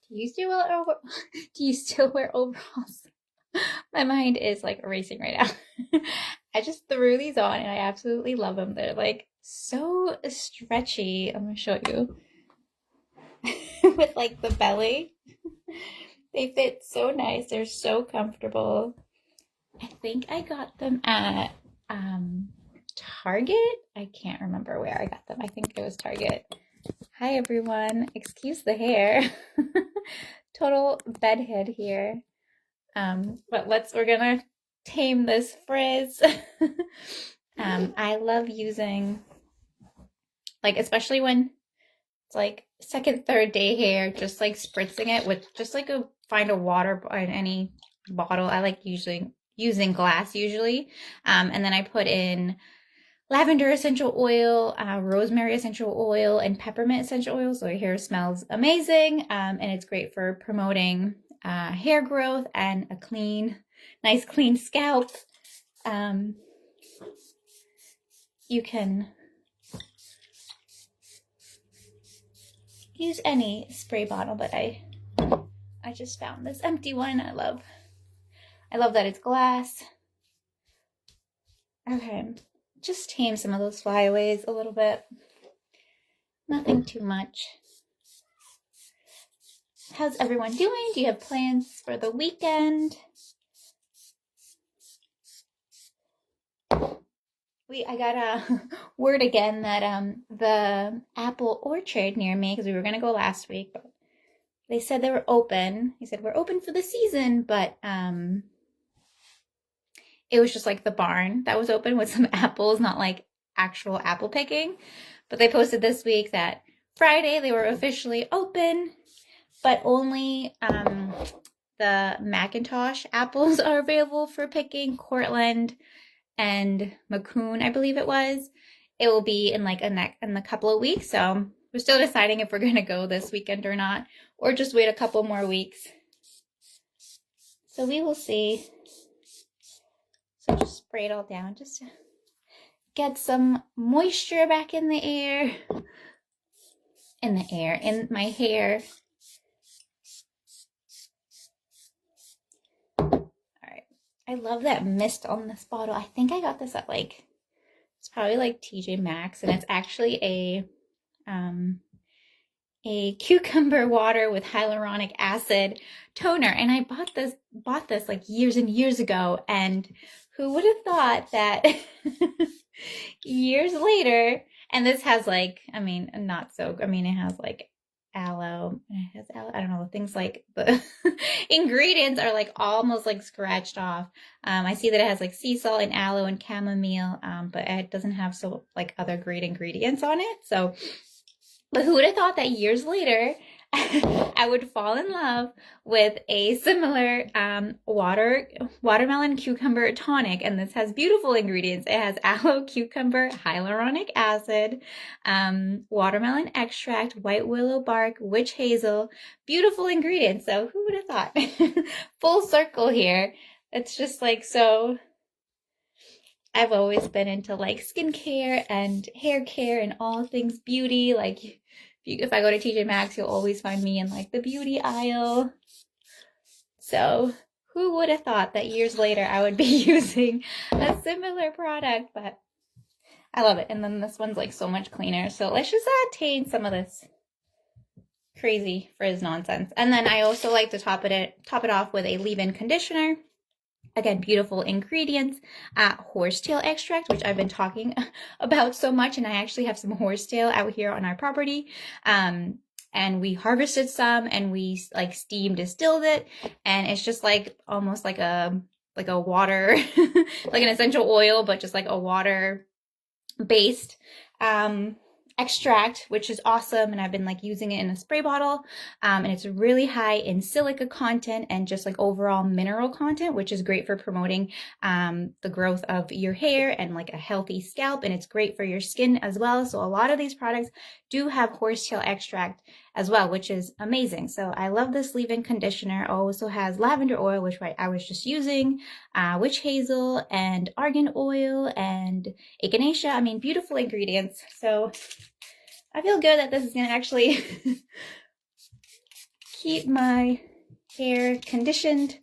Do you still wear over do you still wear overalls? My mind is like racing right now. I just threw these on and I absolutely love them. They're like so stretchy. I'm gonna show you with like the belly. They fit so nice. They're so comfortable. I think I got them at Target. I can't remember where I got them. I think it was Target. Hi everyone. Excuse the hair. Total bedhead here. But we're gonna tame this frizz. I love using, like, especially when it's like second, third day hair, just like spritzing it with just like find a water in any bottle. I like using glass usually. And then I put in lavender essential oil, rosemary essential oil, and peppermint essential oil. So your hair smells amazing. And it's great for promoting hair growth and a nice clean scalp. You can use any spray bottle, but I just found this empty one. I love that it's glass. Okay, just tame some of those flyaways a little bit. Nothing too much. How's everyone doing? Do you have plans for the weekend? I got a word again that the apple orchard near me, because we were gonna go last week, but they said they were open. He said we're open for the season, but it was just like the barn that was open with some apples, not like actual apple picking. But they posted this week that Friday they were officially open, but only the Macintosh apples are available for picking. Cortland and Macoun, I believe it was. It will be in like in a couple of weeks. So we're still deciding if we're going to go this weekend or not, or just wait a couple more weeks. So we will see. So just spray it all down just to get some moisture back in the air. In my hair. I love that mist on this bottle. I think I got this at like, it's probably like TJ Maxx, and it's actually a cucumber water with hyaluronic acid toner. And I bought this like years and years ago, and who would have thought that years later, and this has like, it has like aloe. It has aloe. I don't know, things like the ingredients are like almost like scratched off. I see that it has like sea salt and aloe and chamomile, but it doesn't have so like other great ingredients on it. So, but who would have thought that years later I would fall in love with a similar watermelon cucumber tonic, and this has beautiful ingredients. It has aloe, cucumber, hyaluronic acid, watermelon extract, white willow bark, witch hazel, beautiful ingredients. So who would have thought? Full circle here. It's just like, so I've always been into like skincare and hair care and all things beauty. Like if I go to TJ Maxx, you'll always find me in like the beauty aisle. So who would have thought that years later I would be using a similar product, but I love it. And then this one's like so much cleaner. So let's just tame some of this crazy frizz nonsense. And then I also like to top it off with a leave-in conditioner. Again, beautiful ingredients, horsetail extract, which I've been talking about so much, and I actually have some horsetail out here on our property. And we harvested some, and we like steam distilled it, and it's just like almost like a water, like an essential oil, but just like a water based extract, which is awesome. And I've been like using it in a spray bottle, and it's really high in silica content and just like overall mineral content, which is great for promoting the growth of your hair and like a healthy scalp, and it's great for your skin as well. So a lot of these products do have horsetail extract as well, which is amazing. So I love this leave-in conditioner. It also has lavender oil, which I was just using, witch hazel and argan oil and echinacea. I mean, beautiful ingredients. So I feel good that this is going to actually keep my hair conditioned.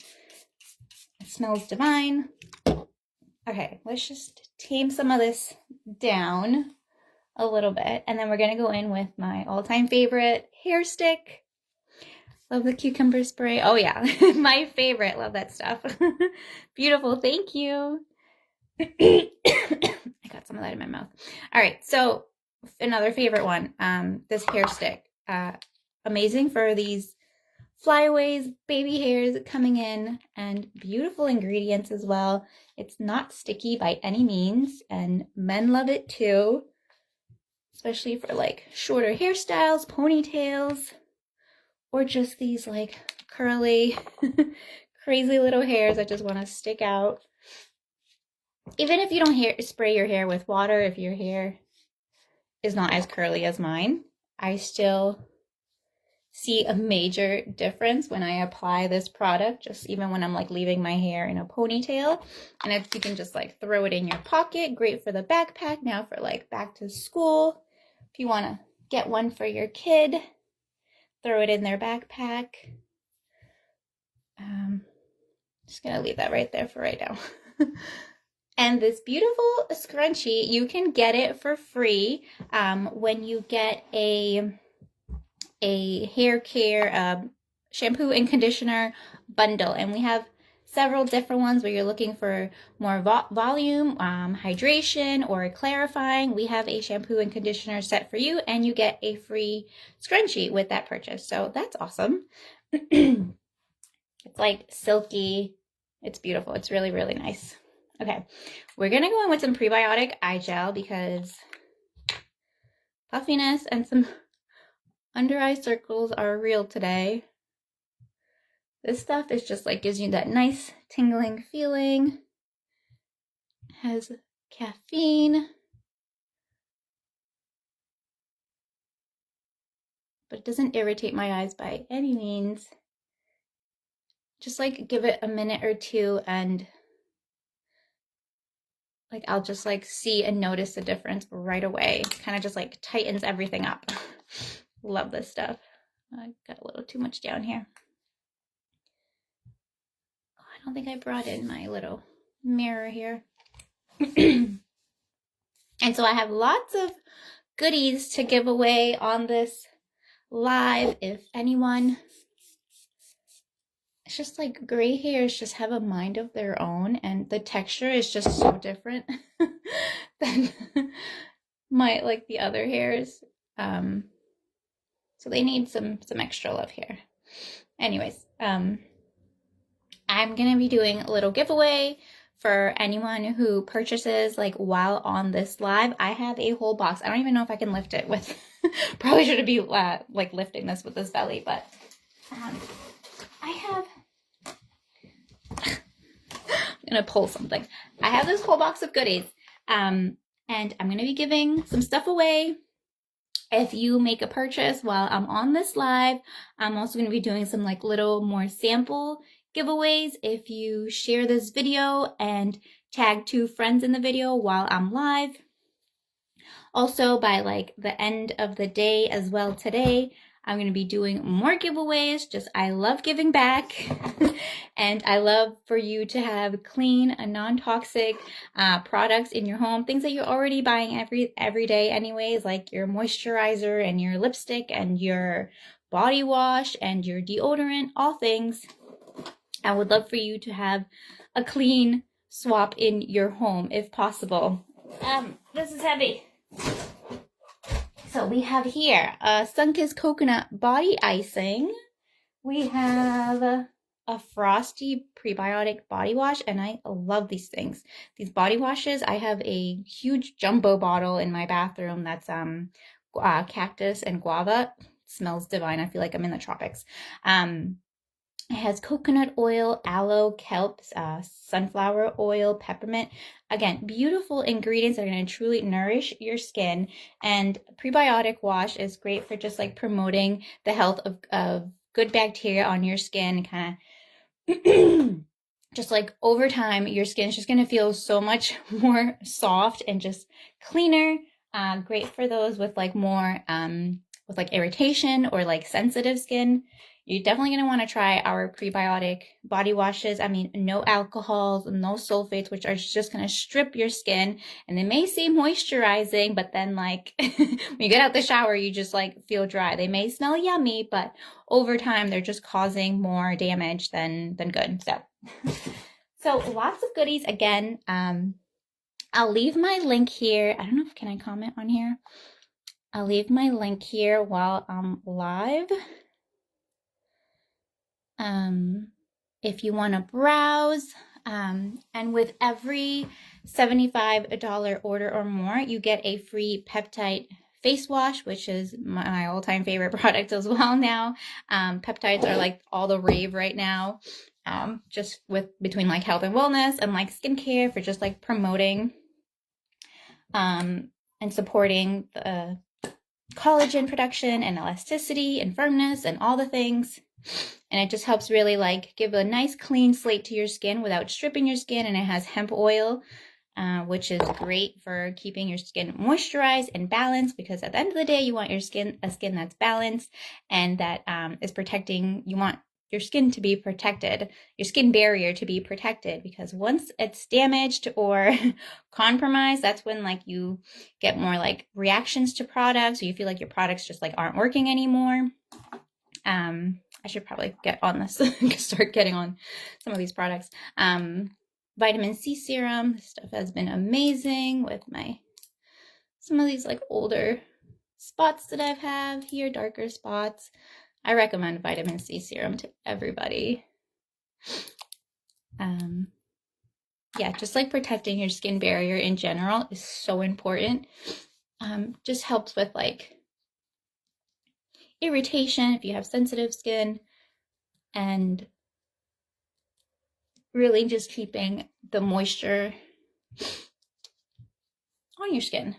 It smells divine. Okay, let's just tame some of this down a little bit. And then we're going to go in with my all-time favorite hair stick. Love the cucumber spray. Oh yeah, my favorite. Love that stuff. Beautiful. Thank you. I got some of that in my mouth. All right, so another favorite one, this hair stick. Amazing for these flyaways, baby hairs coming in, and beautiful ingredients as well. It's not sticky by any means, and men love it too, especially for like shorter hairstyles, ponytails, or just these like curly, crazy little hairs that just want to stick out. Even if you don't spray your hair with water, if your hair is not as curly as mine, I still see a major difference when I apply this product, just even when I'm like leaving my hair in a ponytail. And if you can just like throw it in your pocket, great for the backpack. Now for like back to school, if you want to get one for your kid, throw it in their backpack. Just gonna leave that right there for right now. And this beautiful scrunchie, you can get it for free when you get a hair care shampoo and conditioner bundle. And we have several different ones where you're looking for more volume, hydration, or clarifying. We have a shampoo and conditioner set for you, and you get a free scrunchie with that purchase. So that's awesome. It's like silky. It's beautiful. It's really, really nice. Okay, we're going to go in with some prebiotic eye gel because puffiness and some under eye circles are real today. This stuff is just like gives you that nice tingling feeling. It has caffeine, but it doesn't irritate my eyes by any means. Just like give it a minute or two and like I'll just like see and notice the difference right away. Kind of just like tightens everything up. Love this stuff. I got a little too much down here. Oh, I don't think I brought in my little mirror here. And so I have lots of goodies to give away on this live. If anyone, it's just like gray hairs just have a mind of their own, and the texture is just so different than my like the other hairs. So they need some extra love here. Anyways, I'm gonna be doing a little giveaway for anyone who purchases like while on this live. I have a whole box. I don't even know if I can lift it with probably shouldn't be like lifting this with this belly, but I have I'm gonna pull something. I have this whole box of goodies, and I'm gonna be giving some stuff away if you make a purchase while I'm on this live. I'm also gonna be doing some like little more sample giveaways if you share this video and tag 2 friends in the video while I'm live. Also, by like the end of the day as well today, I'm going to be doing more giveaways. Just I love giving back and I love for you to have clean and non-toxic products in your home, things that you're already buying every day anyways, like your moisturizer and your lipstick and your body wash and your deodorant, all things. I would love for you to have a clean swap in your home if possible. This is heavy. So we have here Sunkist Coconut Body Icing. We have a Frosty Prebiotic Body Wash, and I love these things. These body washes, I have a huge jumbo bottle in my bathroom that's cactus and guava. It smells divine. I feel like I'm in the tropics. It has coconut oil, aloe, kelp, sunflower oil, peppermint. Again, beautiful ingredients that are going to truly nourish your skin. And prebiotic wash is great for just like promoting the health of good bacteria on your skin. Kind of just like over time, your skin's just going to feel so much more soft and just cleaner. Great for those with like more with like irritation or like sensitive skin, you're definitely going to want to try our prebiotic body washes. I mean, no alcohols, no sulfates, which are just going to strip your skin. And they may seem moisturizing, but then like when you get out the shower, you just like feel dry. They may smell yummy, but over time, they're just causing more damage than good. So lots of goodies. Again, I'll leave my link here. I don't know if can I comment on here. I'll leave my link here while I'm live. If you want to browse, and with every $75 order or more, you get a free peptide face wash, which is my all-time favorite product as well now. Peptides are like all the rave right now, just between like health and wellness and like skincare for just like promoting and supporting the collagen production and elasticity and firmness and all the things. And it just helps really like give a nice clean slate to your skin without stripping your skin. And it has hemp oil, which is great for keeping your skin moisturized and balanced, because at the end of the day, you want your skin that's balanced and that is protecting. You want your skin to be protected, your skin barrier to be protected, because once it's damaged or compromised, that's when like you get more like reactions to products, or you feel like your products just like aren't working anymore. I should probably get on this, start getting on some of these products. Vitamin C serum, this stuff has been amazing with some of these like older spots that I've have here, darker spots. I recommend vitamin C serum to everybody. Yeah, just like protecting your skin barrier in general is so important. Just helps with like irritation if you have sensitive skin, and really just keeping the moisture on your skin.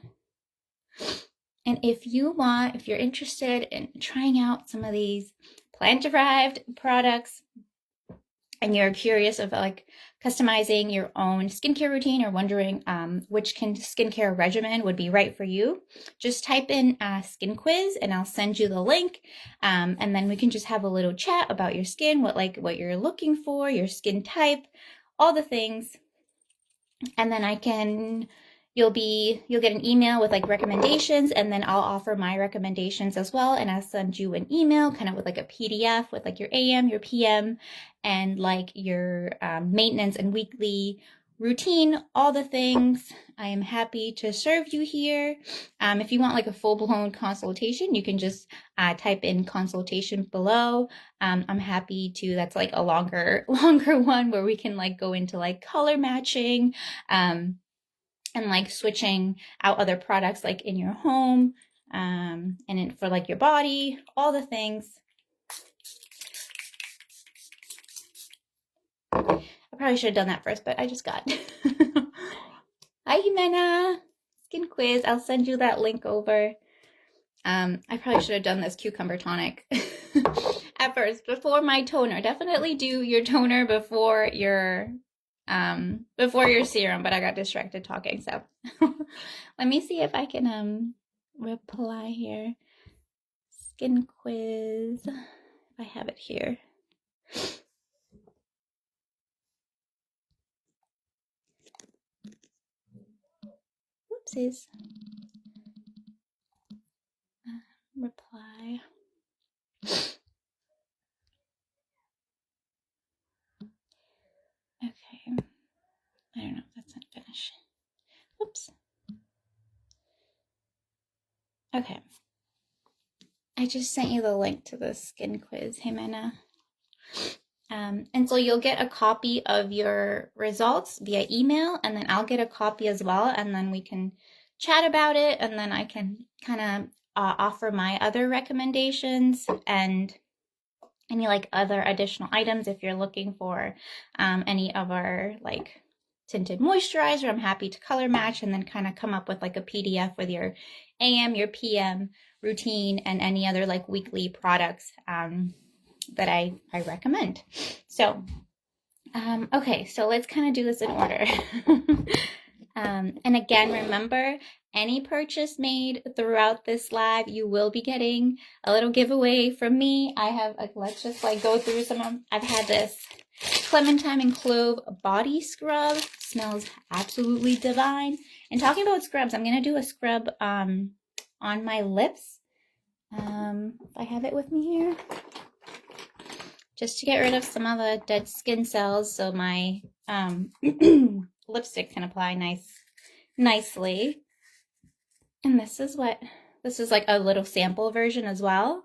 And if you're interested in trying out some of these plant-derived products and you're curious about like customizing your own skincare routine, or wondering which skincare regimen would be right for you, just type in skin quiz and I'll send you the link. And then we can just have a little chat about your skin, what you're looking for, your skin type, all the things. And then you'll get an email with like recommendations, and then I'll offer my recommendations as well. And I'll send you an email kind of with like a PDF with like your AM, your PM, and like your maintenance and weekly routine, all the things. I am happy to serve you here. If you want like a full-blown consultation, you can just type in consultation below. I'm happy to, that's like a longer one where we can like go into like color matching, and like switching out other products like in your home, and for like your body, all the things. I probably should have done that first, but I just got. Hi, Jimena. Skin quiz. I'll send you that link over. I probably should have done this cucumber tonic at first, before my toner. Definitely do your toner before your serum, but I got distracted talking, so let me see if I can reply here. Skin quiz, if I have it here. Whoopsies. Reply. Okay. I don't know if that's not finished. Whoops. Okay. I just sent you the link to the skin quiz, Jimena. And so you'll get a copy of your results via email, and then I'll get a copy as well, and then we can chat about it, and then I can kind of offer my other recommendations and any like other additional items if you're looking for any of our like tinted moisturizer. I'm happy to color match and then kind of come up with like a PDF with your AM, your PM routine, and any other like weekly products that I recommend. So, okay, so let's kind of do this in order. And again, remember, any purchase made throughout this live, you will be getting a little giveaway from me. I have, let's just like go through some of, I've had this clementine and clove body scrub. Smells absolutely divine. And talking about scrubs, I'm going to do a scrub on my lips. If I have it with me here. Just to get rid of some of the dead skin cells so my lipstick can apply nicely. And this is like a little sample version as well.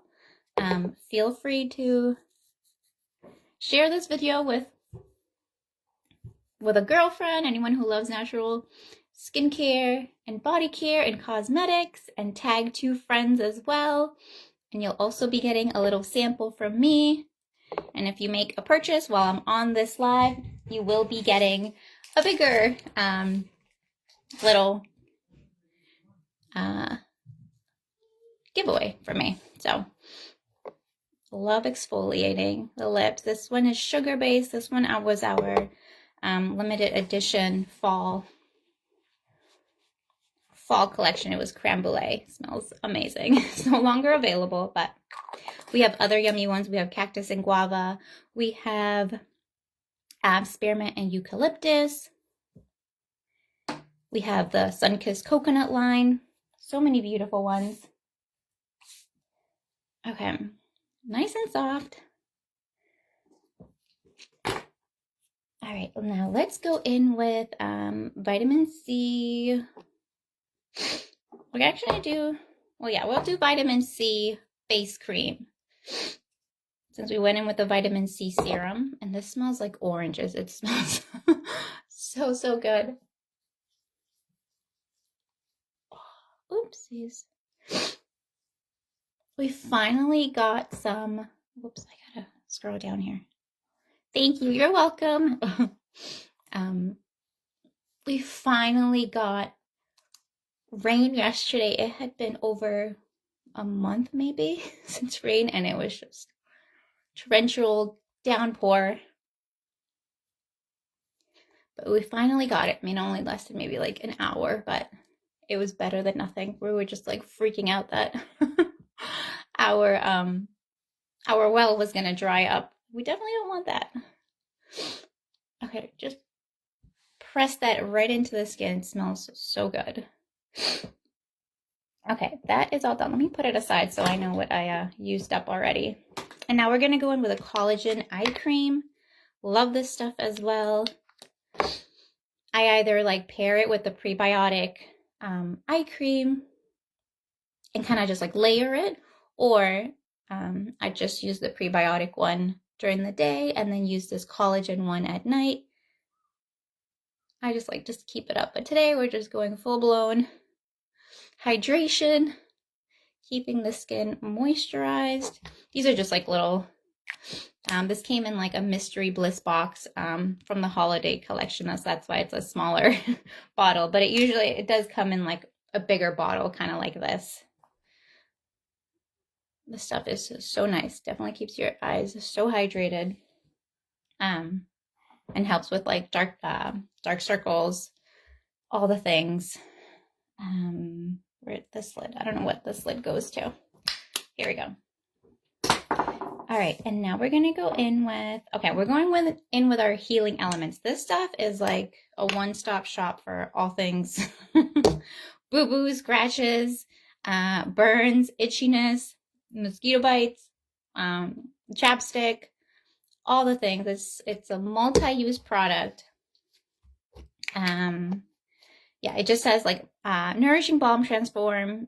Feel free to share this video with a girlfriend, anyone who loves natural skincare and body care and cosmetics, and tag 2 friends as well. And you'll also be getting a little sample from me. And if you make a purchase while I'm on this live, you will be getting a bigger little giveaway from me. So, love exfoliating the lips. This one is sugar based. This one was our limited edition fall collection. It was creme brulee. Smells amazing. It's no longer available, but we have other yummy ones. We have cactus and guava. We have spearmint and eucalyptus. We have the sun-kissed coconut line. So many beautiful ones. Okay, nice and soft. All right, now let's go in with vitamin C. We're actually do, we'll do vitamin C face cream. Since we went in with the vitamin C serum, and this smells like oranges. It smells so good. Oopsies. We finally got some, whoops, I gotta scroll down here. Thank you, you're welcome. We finally got rain yesterday. It had been over a month maybe since rain, and it was just torrential downpour. But we finally got it. I mean, it only lasted maybe like an hour, but it was better than nothing. We were just like freaking out that our well was gonna dry up. We definitely don't want that. Okay, just press that right into the skin. It smells so good. Okay, that is all done. Let me put it aside so I know what I used up already. And now we're gonna go in with a collagen eye cream. Love this stuff as well. I either like pair it with the prebiotic eye cream and kind of just like layer it, or I just use the prebiotic one during the day and then use this collagen one at night. I just like just keep it up. But today we're just going full-blown hydration, keeping the skin moisturized. These are just like little, this came in like a mystery bliss box from the holiday collection. That's why it's a smaller bottle, but it does come in like a bigger bottle, kind of like this. This stuff is so nice. Definitely keeps your eyes so hydrated, and helps with like dark circles, all the things. Where this lid, I don't know what this lid goes to. Here we go. All right, and now we're gonna go in with, we're going in with our healing elements. This stuff is like a one-stop shop for all things boo-boos, scratches, burns, itchiness, mosquito bites, chapstick, all the things. It's a multi-use product. Yeah, it just says like nourishing balm transform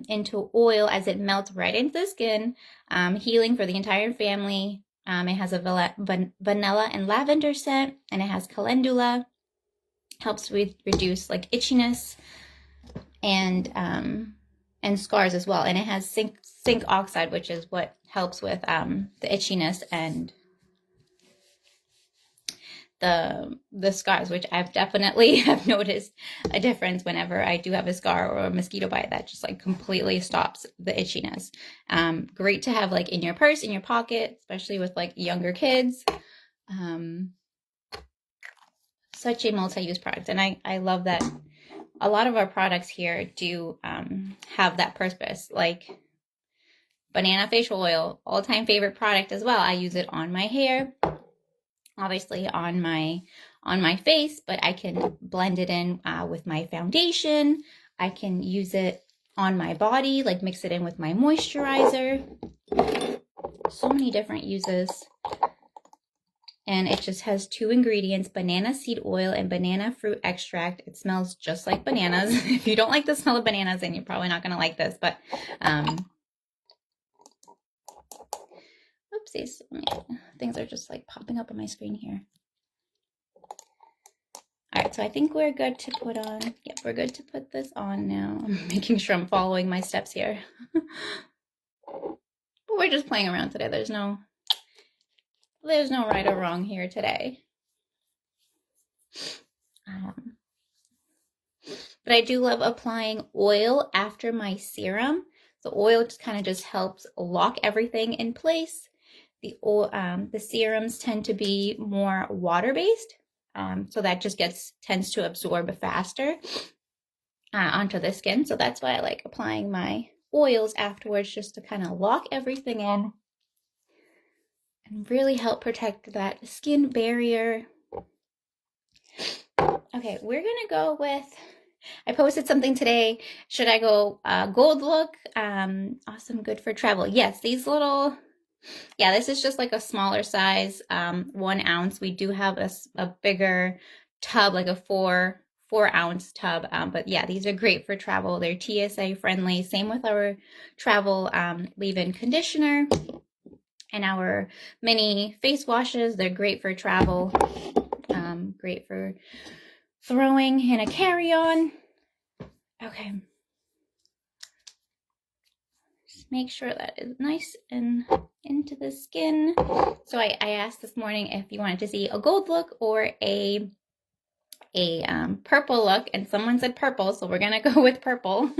into oil as it melts right into the skin, healing for the entire family. It has a vanilla and lavender scent, and it has calendula, helps reduce like itchiness and scars as well. And it has zinc oxide, which is what helps with the itchiness and the scars, which I've definitely have noticed a difference whenever I do have a scar or a mosquito bite. That just like completely stops the itchiness. Great to have like in your purse, in your pocket, especially with like younger kids. Such a multi-use product, and I love that a lot of our products here do have that purpose, like banana facial oil, all-time favorite product as well. I use it on my hair, obviously on my face, but I can blend it in with my foundation. I can use it on my body, like mix it in with my moisturizer. So many different uses. And it just has 2 ingredients, banana seed oil and banana fruit extract. It smells just like bananas. If you don't like the smell of bananas, then you're probably not going to like this. But, oopsies. Things are just like popping up on my screen here. All right, so I think we're good to put on. Yep, we're good to put this on now. I'm making sure I'm following my steps here. But we're just playing around today. There's no right or wrong here today. But I do love applying oil after my serum. The oil just kind of just helps lock everything in place. The serums tend to be more water-based, so that just tends to absorb faster onto the skin. So that's why I like applying my oils afterwards, just to kind of lock everything in and really help protect that skin barrier. Okay, we're gonna go with, I posted something today. Should I go gold look? Awesome, good for travel. Yes, these little, yeah, this is just like a smaller size, 1 ounce. We do have a bigger tub, like a 4-ounce tub. But yeah, these are great for travel. They're TSA friendly. Same with our travel leave-in conditioner and our mini face washes. They're great for travel. Great for throwing in a carry-on. Okay. Just make sure that is nice and into the skin. So I asked this morning if you wanted to see a gold look or a purple look, and someone said purple, so we're gonna go with purple.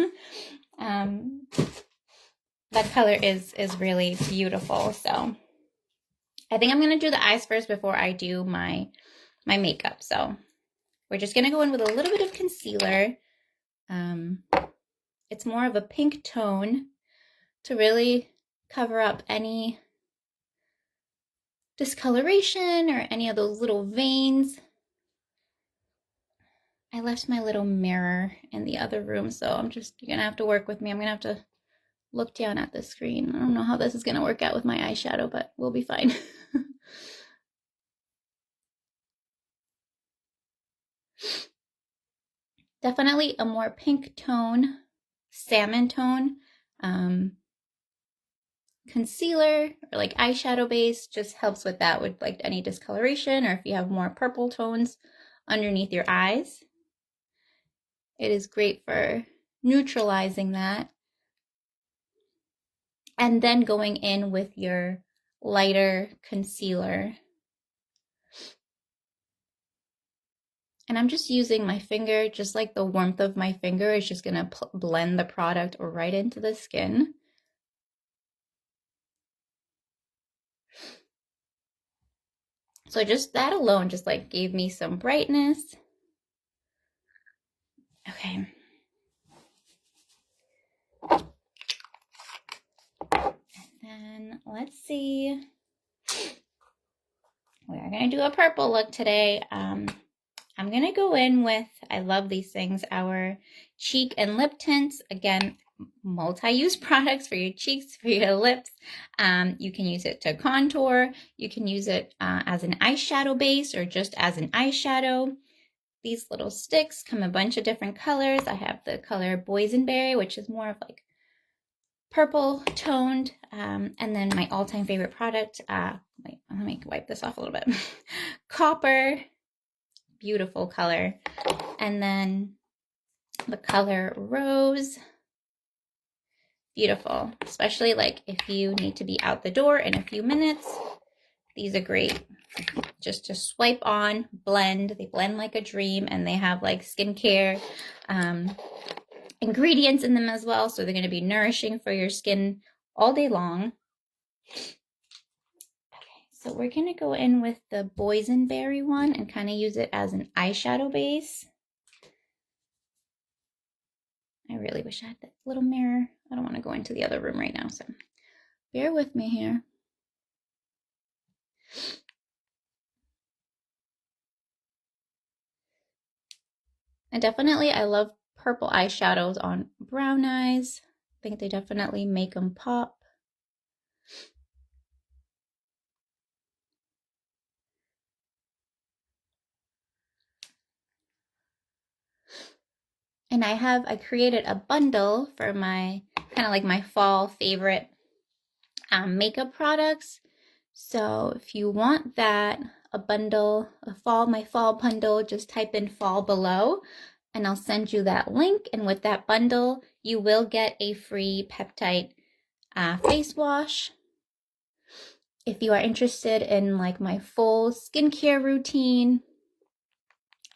That color is really beautiful. So I think I'm gonna do the eyes first before I do my makeup. So we're just gonna go in with a little bit of concealer. It's more of a pink tone to really cover up any discoloration or any of those little veins. I left my little mirror in the other room, so you're gonna have to work with me. I'm gonna have to look down at the screen. I don't know how this is gonna work out with my eyeshadow, but we'll be fine. Definitely a more pink tone, salmon tone. Concealer or like eyeshadow base just helps with that, with like any discoloration, or if you have more purple tones underneath your eyes. It is great for neutralizing that. And then going in with your lighter concealer. And I'm just using my finger, just like the warmth of my finger is just gonna blend the product right into the skin. So just that alone just like gave me some brightness. Okay. And then let's see. We're gonna do a purple look today. I'm gonna go in with, I love these things, our cheek and lip tints. Again, multi-use products for your cheeks, for your lips. You can use it to contour. You can use it as an eyeshadow base or just as an eyeshadow. These little sticks come a bunch of different colors. I have the color Boysenberry, which is more of like purple toned. And then my all-time favorite product, wait, let me wipe this off a little bit. Copper, beautiful color. And then the color Rose, beautiful, especially like if you need to be out the door in a few minutes. These are great just to swipe on, blend. They blend like a dream, and they have like skincare ingredients in them as well, so they're going to be nourishing for your skin all day long. Okay, so we're going to go in with the Boysenberry one and kind of use it as an eyeshadow base. I really wish I had that little mirror. I don't want to go into the other room right now, so bear with me here. And definitely, I love purple eyeshadows on brown eyes. I think they definitely make them pop. And I created a bundle for my, kind of like my fall favorite makeup products. So if you want that, a bundle, my fall bundle, just type in fall below and I'll send you that link. And with that bundle, you will get a free peptide face wash. If you are interested in like my full skincare routine,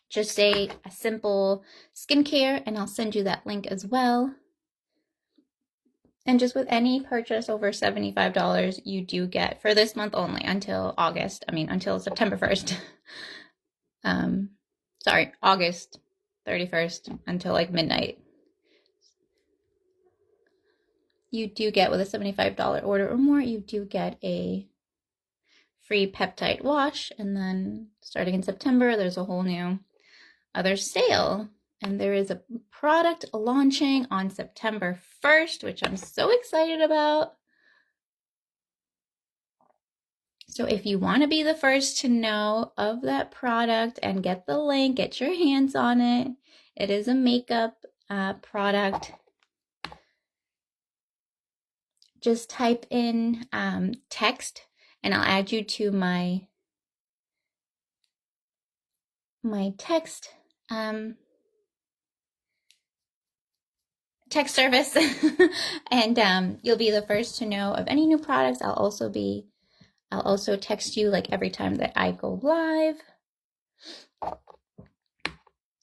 just say a simple skincare and I'll send you that link as well. And just with any purchase over $75, you do get, for this month only, until until September 1st. Sorry, August 31st until like midnight. You do get, with a $75 order or more, you do get a free peptide wash. And then starting in September, there's a whole new other sale. And there is a product launching on September 1st, which I'm so excited about. So if you want to be the first to know of that product and get the link, get your hands on it. It is a makeup product. Just type in text and I'll add you to my text service and you'll be the first to know of any new products. I'll also text you like every time that I go live,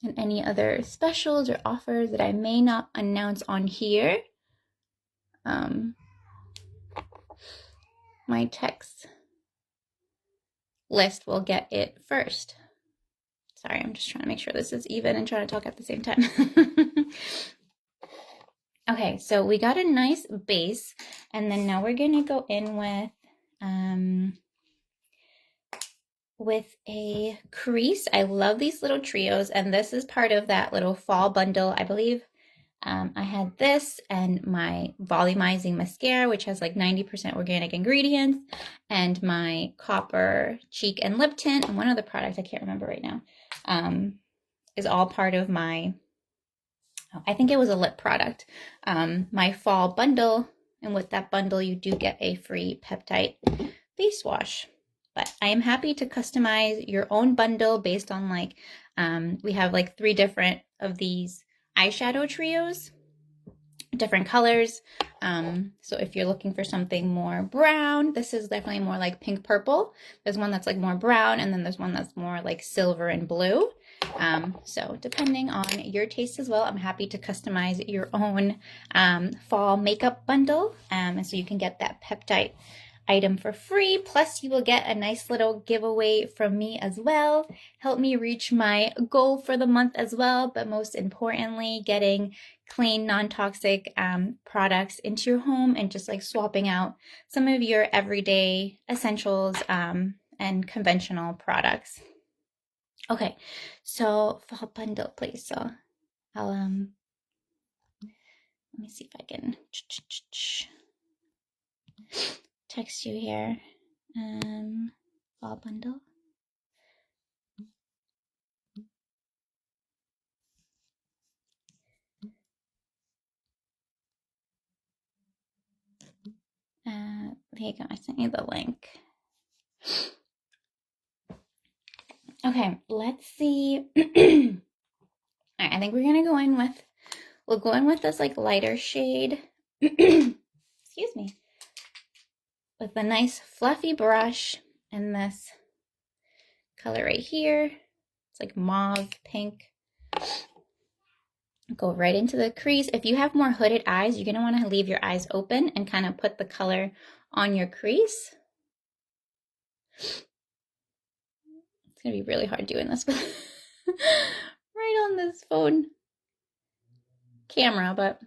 and any other specials or offers that I may not announce on here. My text list will get it first. Sorry, I'm just trying to make sure this is even and trying to talk at the same time. Okay, so we got a nice base, and then now we're gonna go in with a crease. I love these little trios, and this is part of that little fall bundle. I believe I had this and my volumizing mascara, which has like 90% organic ingredients, and my copper cheek and lip tint, and one other product I can't remember right now, is all part of my, I think it was a lip product, my fall bundle. And with that bundle, you do get a free peptide face wash. But I am happy to customize your own bundle based on like, we have like 3 different of these eyeshadow trios, different colors. So if you're looking for something more brown, this is definitely more like pink purple. There's one that's like more brown, and then there's one that's more like silver and blue. So depending on your taste as well, I'm happy to customize your own fall makeup bundle. And so you can get that peptide item for free, plus you will get a nice little giveaway from me as well. Help me reach my goal for the month as well, but most importantly, getting clean, non-toxic products into your home and just like swapping out some of your everyday essentials and conventional products. Okay, so fall bundle, please. So I'll let me see if I can text you here. Fall bundle. There you go. I sent you the link. Okay, let's see. All right, I think we're gonna we'll go in with this like lighter shade. Excuse me. With a nice fluffy brush and this color right here. It's like mauve pink. Go right into the crease. If you have more hooded eyes, you're gonna want to leave your eyes open and kind of put the color on your crease. It's gonna be really hard doing this, but right on this phone. camera, but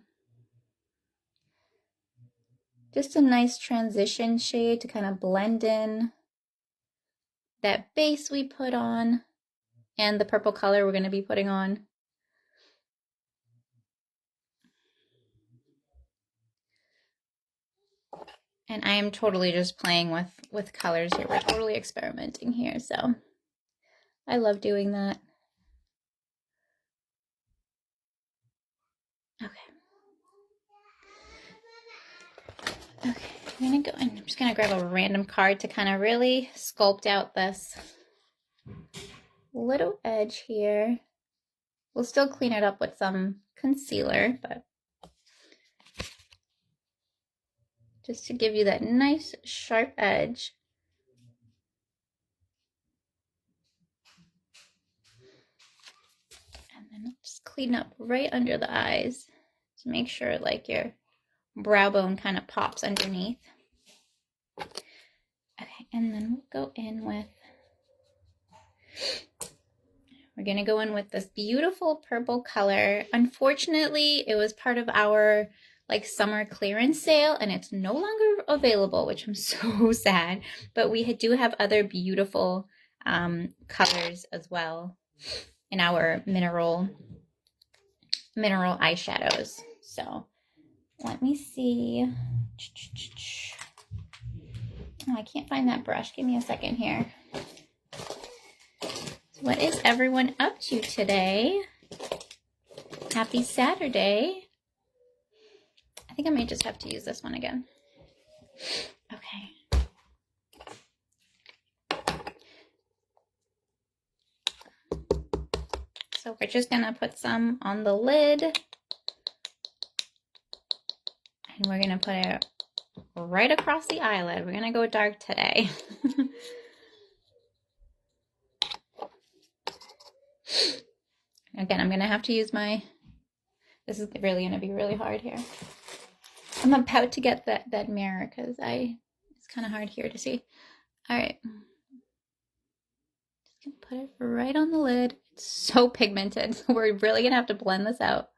just a nice transition shade to kind of blend in that base we put on and the purple color we're going to be putting on. And I am totally just playing with colors here. We're totally experimenting here, so I love doing that. Okay. Okay, I'm gonna go and I'm just gonna grab a random card to kind of really sculpt out this little edge here. We'll still clean it up with some concealer, but just to give you that nice sharp edge. And then just clean up right under the eyes to make sure like your brow bone kind of pops underneath. Okay, and then we'll go in with, we're gonna go in with this beautiful purple color. Unfortunately, it was part of our like summer clearance sale and it's no longer available, which I'm so sad, but we do have other beautiful colors as well in our mineral eyeshadows. So let me see. Oh, I can't find that brush. Give me a second here. So what is everyone up to today? Happy Saturday. I think I may just have to use this one again. Okay. So we're just gonna put some on the lid. And we're gonna put it right across the eyelid. We're gonna go dark today. Again, I'm gonna have to use my, this is really gonna be really hard here. I'm about to get that mirror because it's kind of hard here to see. All right. Just gonna put it right on the lid. It's so pigmented, so we're really gonna have to blend this out.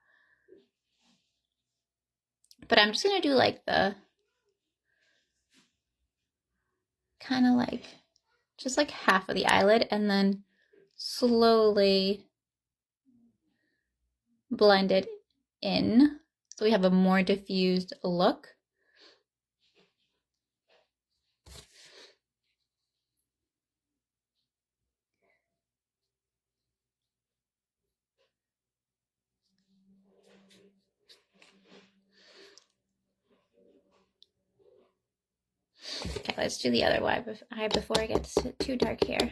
But I'm just gonna do like the, kind of like, just like half of the eyelid and then slowly blend it in so we have a more diffused look. Okay, let's do the other eye before it gets too dark here.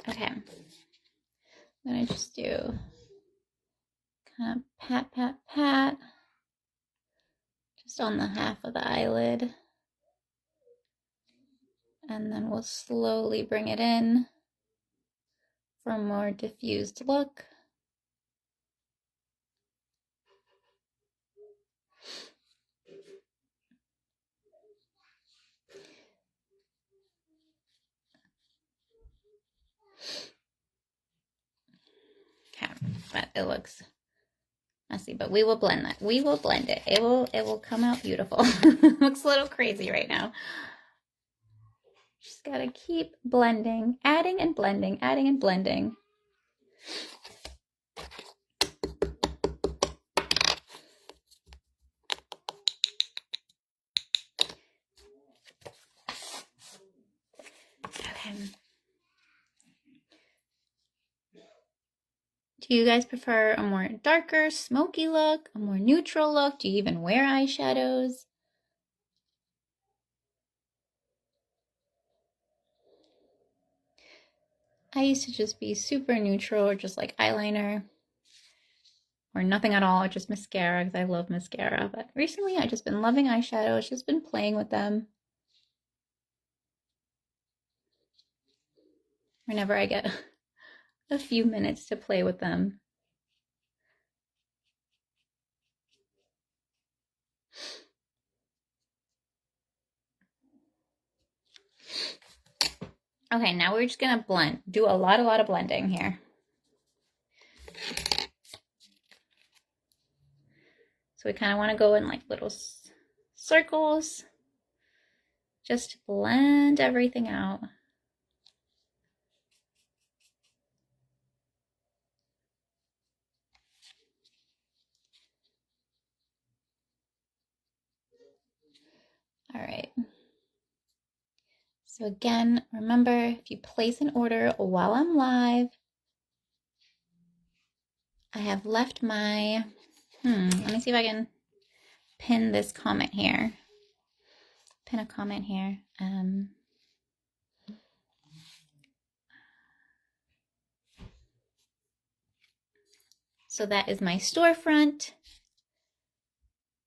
Okay, I'm gonna just do kind of pat, pat, pat, just on the half of the eyelid. And then we'll slowly bring it in for a more diffused look. Okay, but it looks messy, but we will blend that. We will blend it. It will come out beautiful. Looks a little crazy right now. Just gotta keep blending, adding and blending, adding and blending. Okay. Do you guys prefer a more darker, smoky look, a more neutral look? Do you even wear eyeshadows? I used to just be super neutral or just like eyeliner or nothing at all, just mascara because I love mascara. But recently I've just been loving eyeshadows, just been playing with them whenever I get a few minutes to play with them. Okay, now we're just gonna blend. Do a lot of blending here. So we kind of want to go in like little circles, just blend everything out. All right. So again, remember, if you place an order while I'm live, I have left my, let me see if I can pin this comment here. Pin a comment here. So that is my storefront.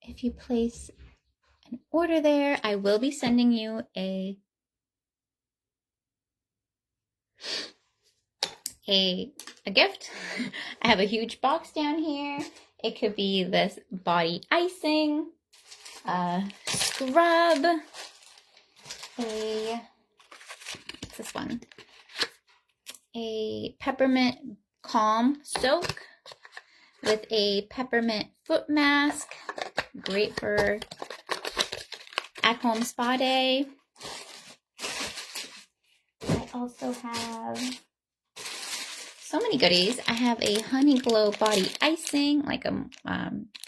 If you place an order there, I will be sending you a gift. I have a huge box down here. It could be this body icing, scrub, what's this one? A peppermint calm soak with a peppermint foot mask. Great for at-home spa day. I also have so many goodies. I have a Honey Glow body icing, like a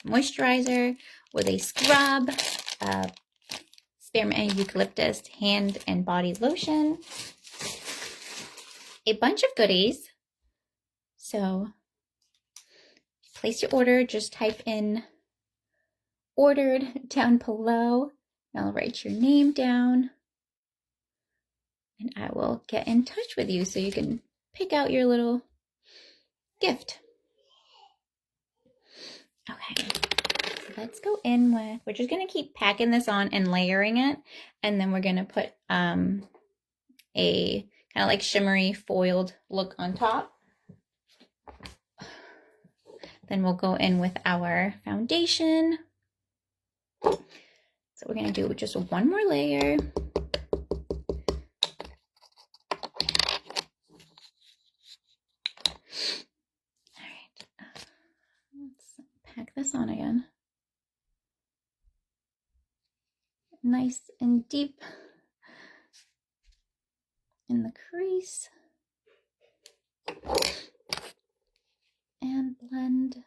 moisturizer with a scrub, spearmint and eucalyptus hand and body lotion, a bunch of goodies. So place your order, just type in ordered down below, and I'll write your name down, and I will get in touch with you so you can pick out your little gift. Okay, so let's go in with, we're just gonna keep packing this on and layering it, and then we're gonna put a kind of like shimmery foiled look on top. Then we'll go in with our foundation. So we're going to do just one more layer. All right, let's pack this on again. Nice and deep in the crease. And blend.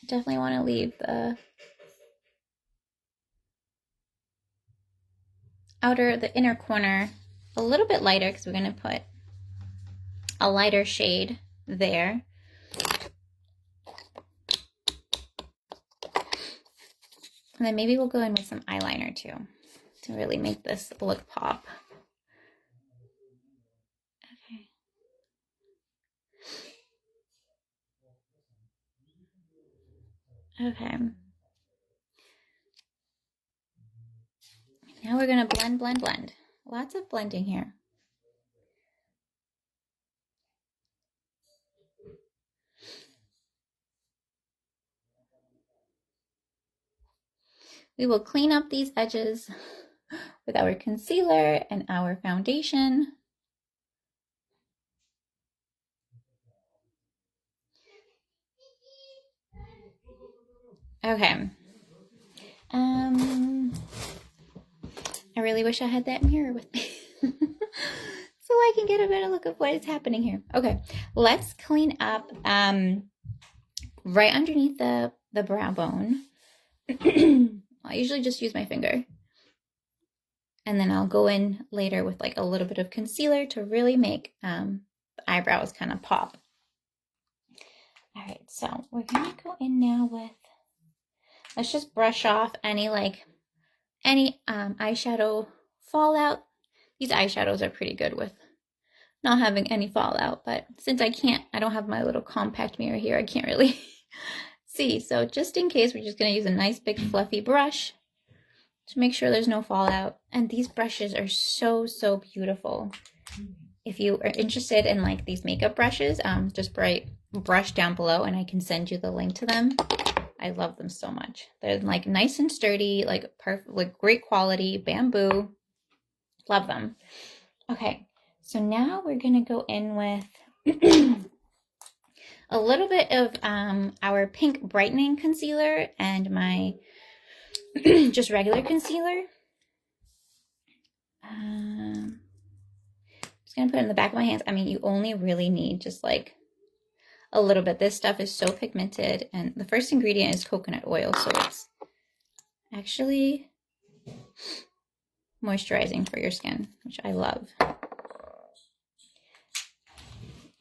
Definitely want to leave the inner corner a little bit lighter because we're going to put a lighter shade there. And then maybe we'll go in with some eyeliner too to really make this look pop. Okay. Now we're going to blend, blend, blend. Lots of blending here. We will clean up these edges with our concealer and our foundation. Okay. I really wish I had that mirror with me so I can get a better look of what is happening here. Okay, let's clean up right underneath the brow bone. I usually just use my finger. And then I'll go in later with like a little bit of concealer to really make the eyebrows kind of pop. All right, so we're gonna go in now with, let's just brush off any eyeshadow fallout. These eyeshadows are pretty good with not having any fallout, but since I don't have my little compact mirror here, I can't really see. So just in case, we're just gonna use a nice big fluffy brush to make sure there's no fallout. And these brushes are so, so beautiful. If you are interested in like these makeup brushes, just brush down below and I can send you the link to them. I love them so much. They're like nice and sturdy, like perfect, like great quality, bamboo. Love them. Okay, So now we're gonna go in with a little bit of our pink brightening concealer and my just regular concealer. Just gonna put it in the back of my hands. I mean, you only really need just like a little bit. This stuff is so pigmented, and the first ingredient is coconut oil, so it's actually moisturizing for your skin, which I love.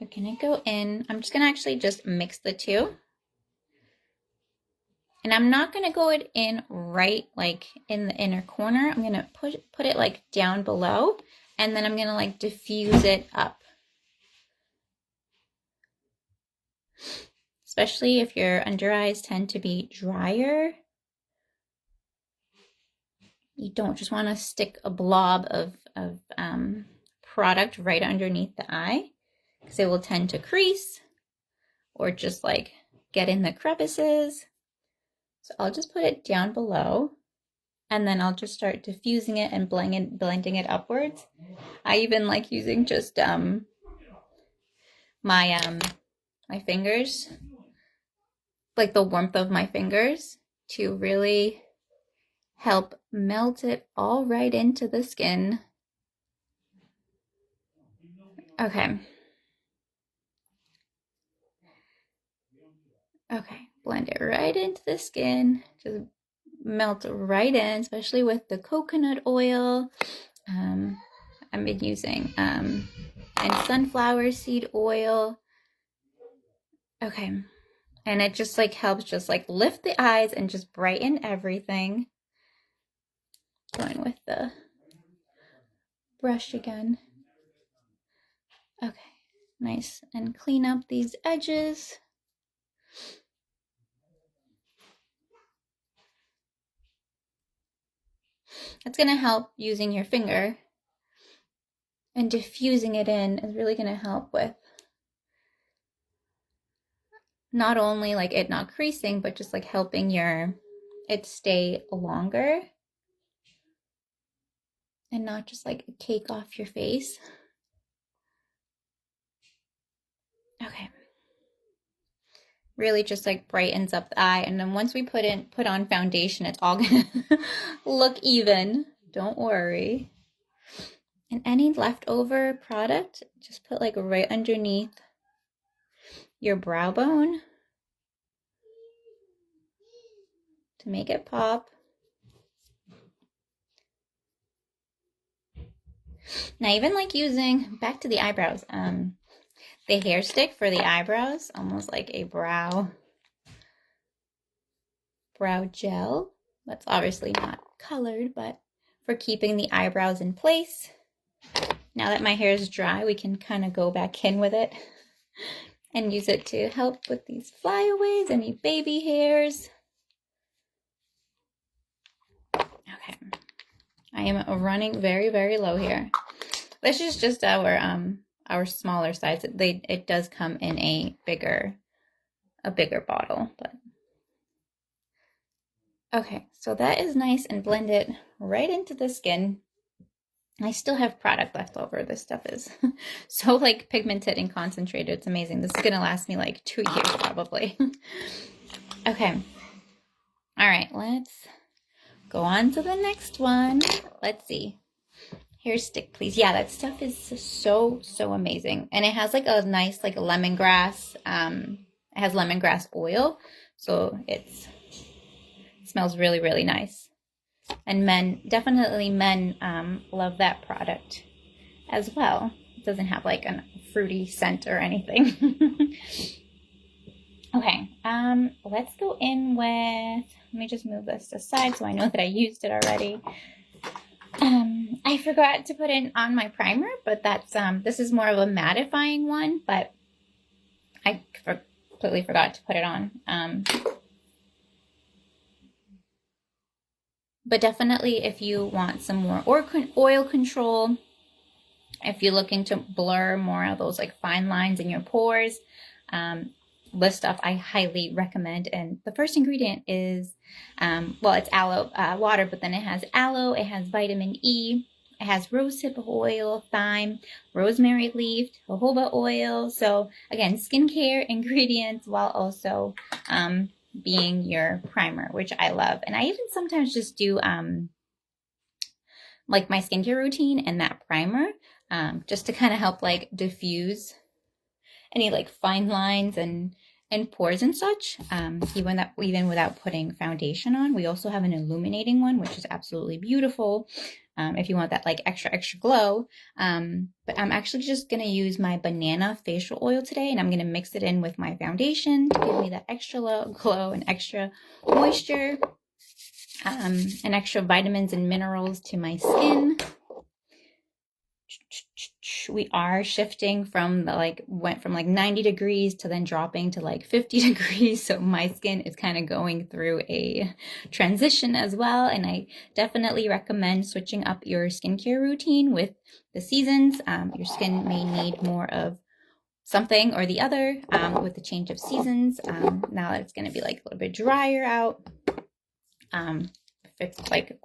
We're gonna go in. I'm just gonna actually just mix the two. And I'm not gonna go it in right like in the inner corner. I'm gonna put it like down below, and then I'm gonna like diffuse it up. Especially if your under eyes tend to be drier. You don't just want to stick a blob of product right underneath the eye, because it will tend to crease or just like get in the crevices. So I'll just put it down below, and then I'll just start diffusing it and blending it upwards. I even like using just my fingers, like the warmth of my fingers, to really help melt it all right into the skin. Okay. Okay, blend it right into the skin. Just melt right in, especially with the coconut oil. I've been using and sunflower seed oil. Okay, and it just like helps just like lift the eyes and just brighten everything. Going with the brush again. Okay, nice, and clean up these edges. That's going to help. Using your finger and diffusing it in is really going to help with not only like it not creasing, but just like helping it stay longer and not just like cake off your face. Okay. Really just like brightens up the eye, and then once we put on foundation, it's all gonna look even. Don't worry. And any leftover product, just put like right underneath your brow bone to make it pop. Now, even like using, back to the eyebrows, the hair stick for the eyebrows, almost like a brow gel. That's obviously not colored, but for keeping the eyebrows in place. Now that my hair is dry, we can kind of go back in with it and use it to help with these flyaways, any baby hairs. Okay, I am running very, very low here. This is just our smaller size. It does come in a bigger bottle, but okay, so that is nice and blended right into the skin. I still have product left over. This stuff is so like pigmented and concentrated. It's amazing. This is gonna last me like 2 years probably. Okay. All right, let's go on to the next one. Let's see. Hair stick, please. Yeah, that stuff is so amazing, and it has like a nice like lemongrass. It has lemongrass oil, so it smells really, really nice. And men love that product as well. It doesn't have like a fruity scent or anything. Okay, let's go in with, let me just move this aside so I know that I used it already. I forgot to put it on my primer, but that's, this is more of a mattifying one, but I completely forgot to put it on. But definitely if you want some more oil control, if you're looking to blur more of those like fine lines in your pores, this stuff I highly recommend. And the first ingredient is, well, it's aloe water, but then it has aloe, it has vitamin E, It has rosehip oil, thyme, rosemary leaf, jojoba oil. So again, skincare ingredients while also being your primer, which I love. And I even sometimes just do like my skincare routine and that primer just to kind of help like diffuse any like fine lines and pores and such, even without putting foundation on. We also have an illuminating one, which is absolutely beautiful if you want that like extra glow. But I'm actually just going to use my banana facial oil today, and I'm going to mix it in with my foundation to give me that extra glow and extra moisture, and extra vitamins and minerals to my skin. We are shifting from went from like 90 degrees to then dropping to like 50 degrees. So my skin is kind of going through a transition as well. And I definitely recommend switching up your skincare routine with the seasons. Your skin may need more of something or the other with the change of seasons. Now that it's going to be like a little bit drier out. If it's like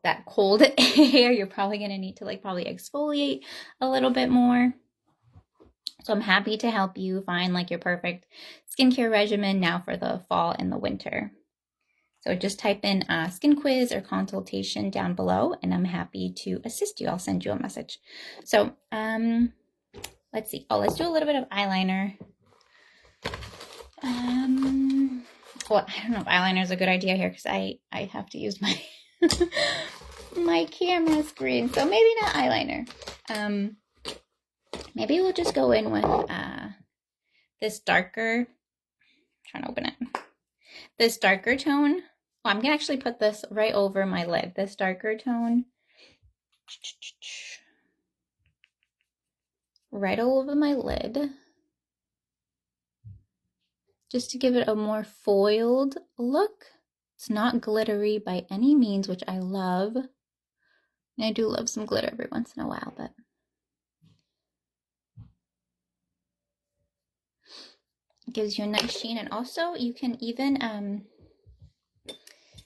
that cold air, you're probably going to need to like probably exfoliate a little bit more. So I'm happy to help you find like your perfect skincare regimen now for the fall and the winter. So just type in skin quiz or consultation down below, and I'm happy to assist you. I'll send you a message. So let's see. Oh, let's do a little bit of eyeliner. Well, I don't know if eyeliner is a good idea here because I have to use my my camera screen, so maybe not eyeliner. Maybe we'll just go in with this darker. I'm trying to open it. This darker tone. Oh, I'm gonna actually put this right over my lid. This darker tone, right all over my lid, just to give it a more foiled look. It's not glittery by any means, which I love. And I do love some glitter every once in a while, but it gives you a nice sheen. And also you can even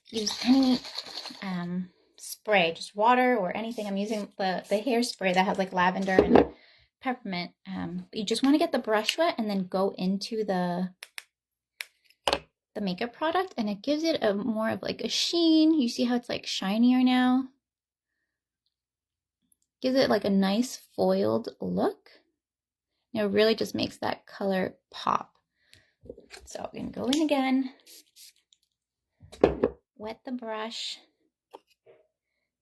use any spray, just water or anything. I'm using the hairspray that has like lavender and peppermint. You just want to get the brush wet and then go into the makeup product, and it gives it a more of like a sheen. You see how it's like shinier now? Gives it like a nice foiled look. It really just makes that color pop. So I'm gonna go in again, wet the brush,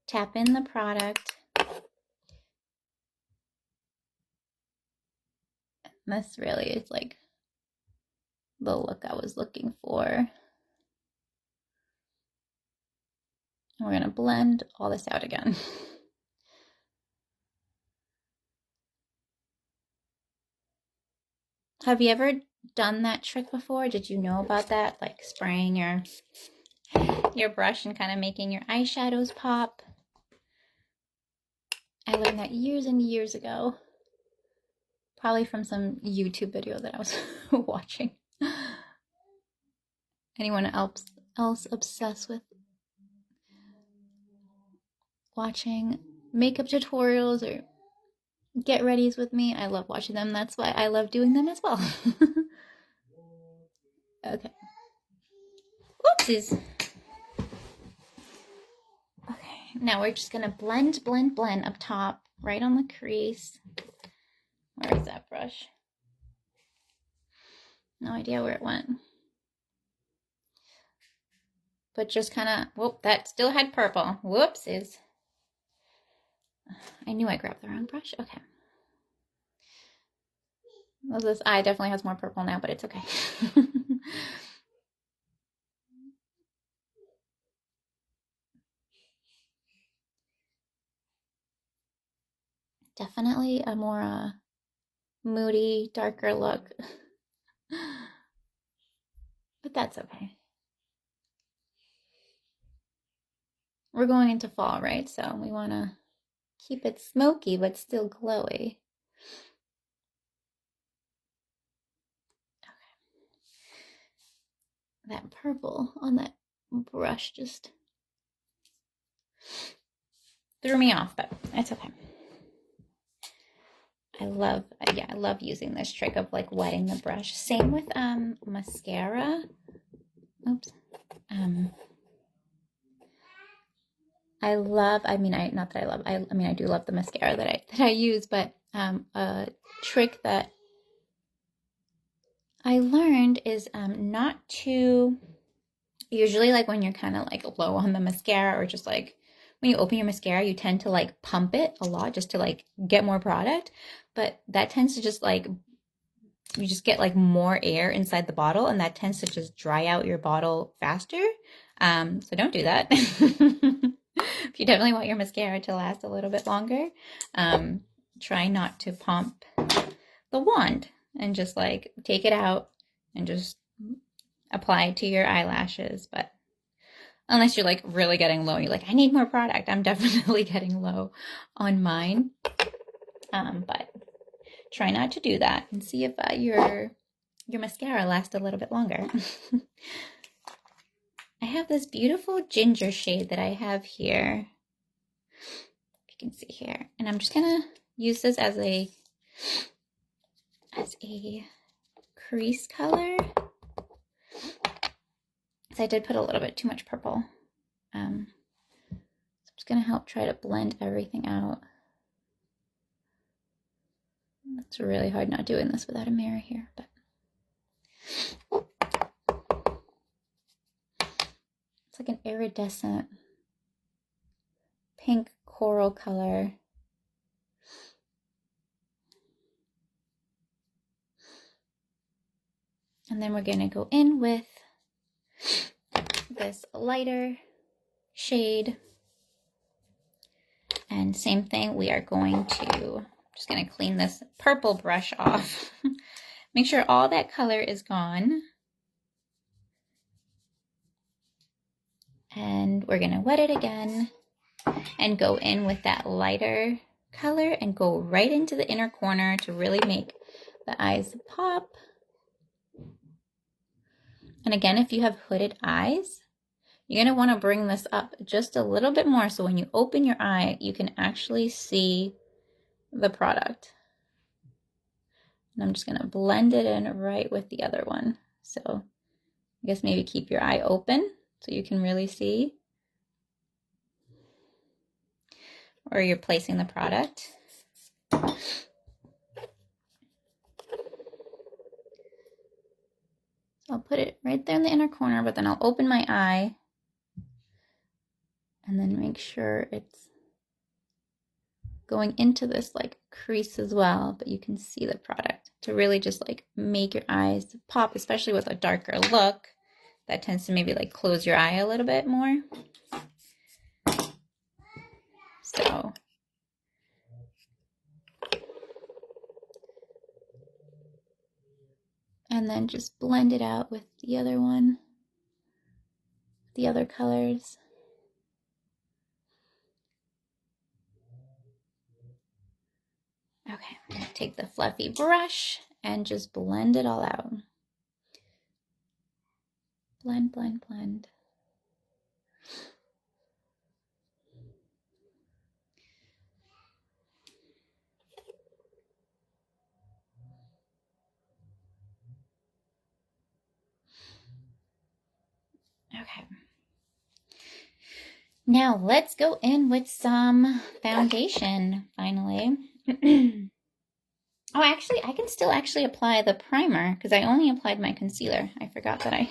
tap in the product. This really is like the look I was looking for. We're gonna blend all this out again. Have you ever done that trick before? Did you know about that? Like spraying your brush and kind of making your eyeshadows pop? I learned that years and years ago. Probably from some YouTube video that I was watching. Anyone else obsessed with watching makeup tutorials or get readies with me? I love watching them. That's why I love doing them as well. Okay. Whoopsies. Okay, now we're just gonna blend up top, right on the crease. Where is that brush? No idea where it went. But just kind of, whoop, that still had purple. Whoopsies. I knew I grabbed the wrong brush. Okay. Well, this eye definitely has more purple now, but it's okay. Definitely a more moody, darker look. But that's okay. We're going into fall, right? So we want to keep it smoky, but still glowy. That purple on that brush just threw me off, but it's okay. I love using this trick of like wetting the brush. Same with mascara. Oops. I love, I mean, not that I love, I mean, I do love the mascara that I use, but a trick that I learned is not to, usually like when you're kind of like low on the mascara, or just like when you open your mascara, you tend to like pump it a lot just to like get more product, but that tends to just like, you just get like more air inside the bottle, and that tends to just dry out your bottle faster. So don't do that. You definitely want your mascara to last a little bit longer. Try not to pump the wand, and just like take it out and just apply it to your eyelashes. But unless you're like really getting low, you're like, I need more product. I'm definitely getting low on mine. But try not to do that, and see if your mascara lasts a little bit longer. I have this beautiful ginger shade that I have here. If you can see here. And I'm just gonna use this as a crease color. So I did put a little bit too much purple. So I'm just gonna help try to blend everything out. It's really hard not doing this without a mirror here, but it's like an iridescent pink coral color. And then we're going to go in with this lighter shade. And same thing, we are going to, just going to clean this purple brush off. Make sure all that color is gone. And we're going to wet it again and go in with that lighter color and go right into the inner corner to really make the eyes pop. And again, if you have hooded eyes, you're going to want to bring this up just a little bit more, so when you open your eye, you can actually see the product. And I'm just going to blend it in right with the other one. So I guess maybe keep your eye open so you can really see where you're placing the product. I'll put it right there in the inner corner, but then I'll open my eye and then make sure it's going into this like crease as well, but you can see the product to really just like make your eyes pop, especially with a darker look. That tends to maybe like close your eye a little bit more. So and then just blend it out with the other one, the other colors. Okay, I'm gonna take the fluffy brush and just blend it all out. Blend, blend, blend. Okay. Now let's go in with some foundation, finally. Oh, actually, I can still actually apply the primer because I only applied my concealer. I forgot that I...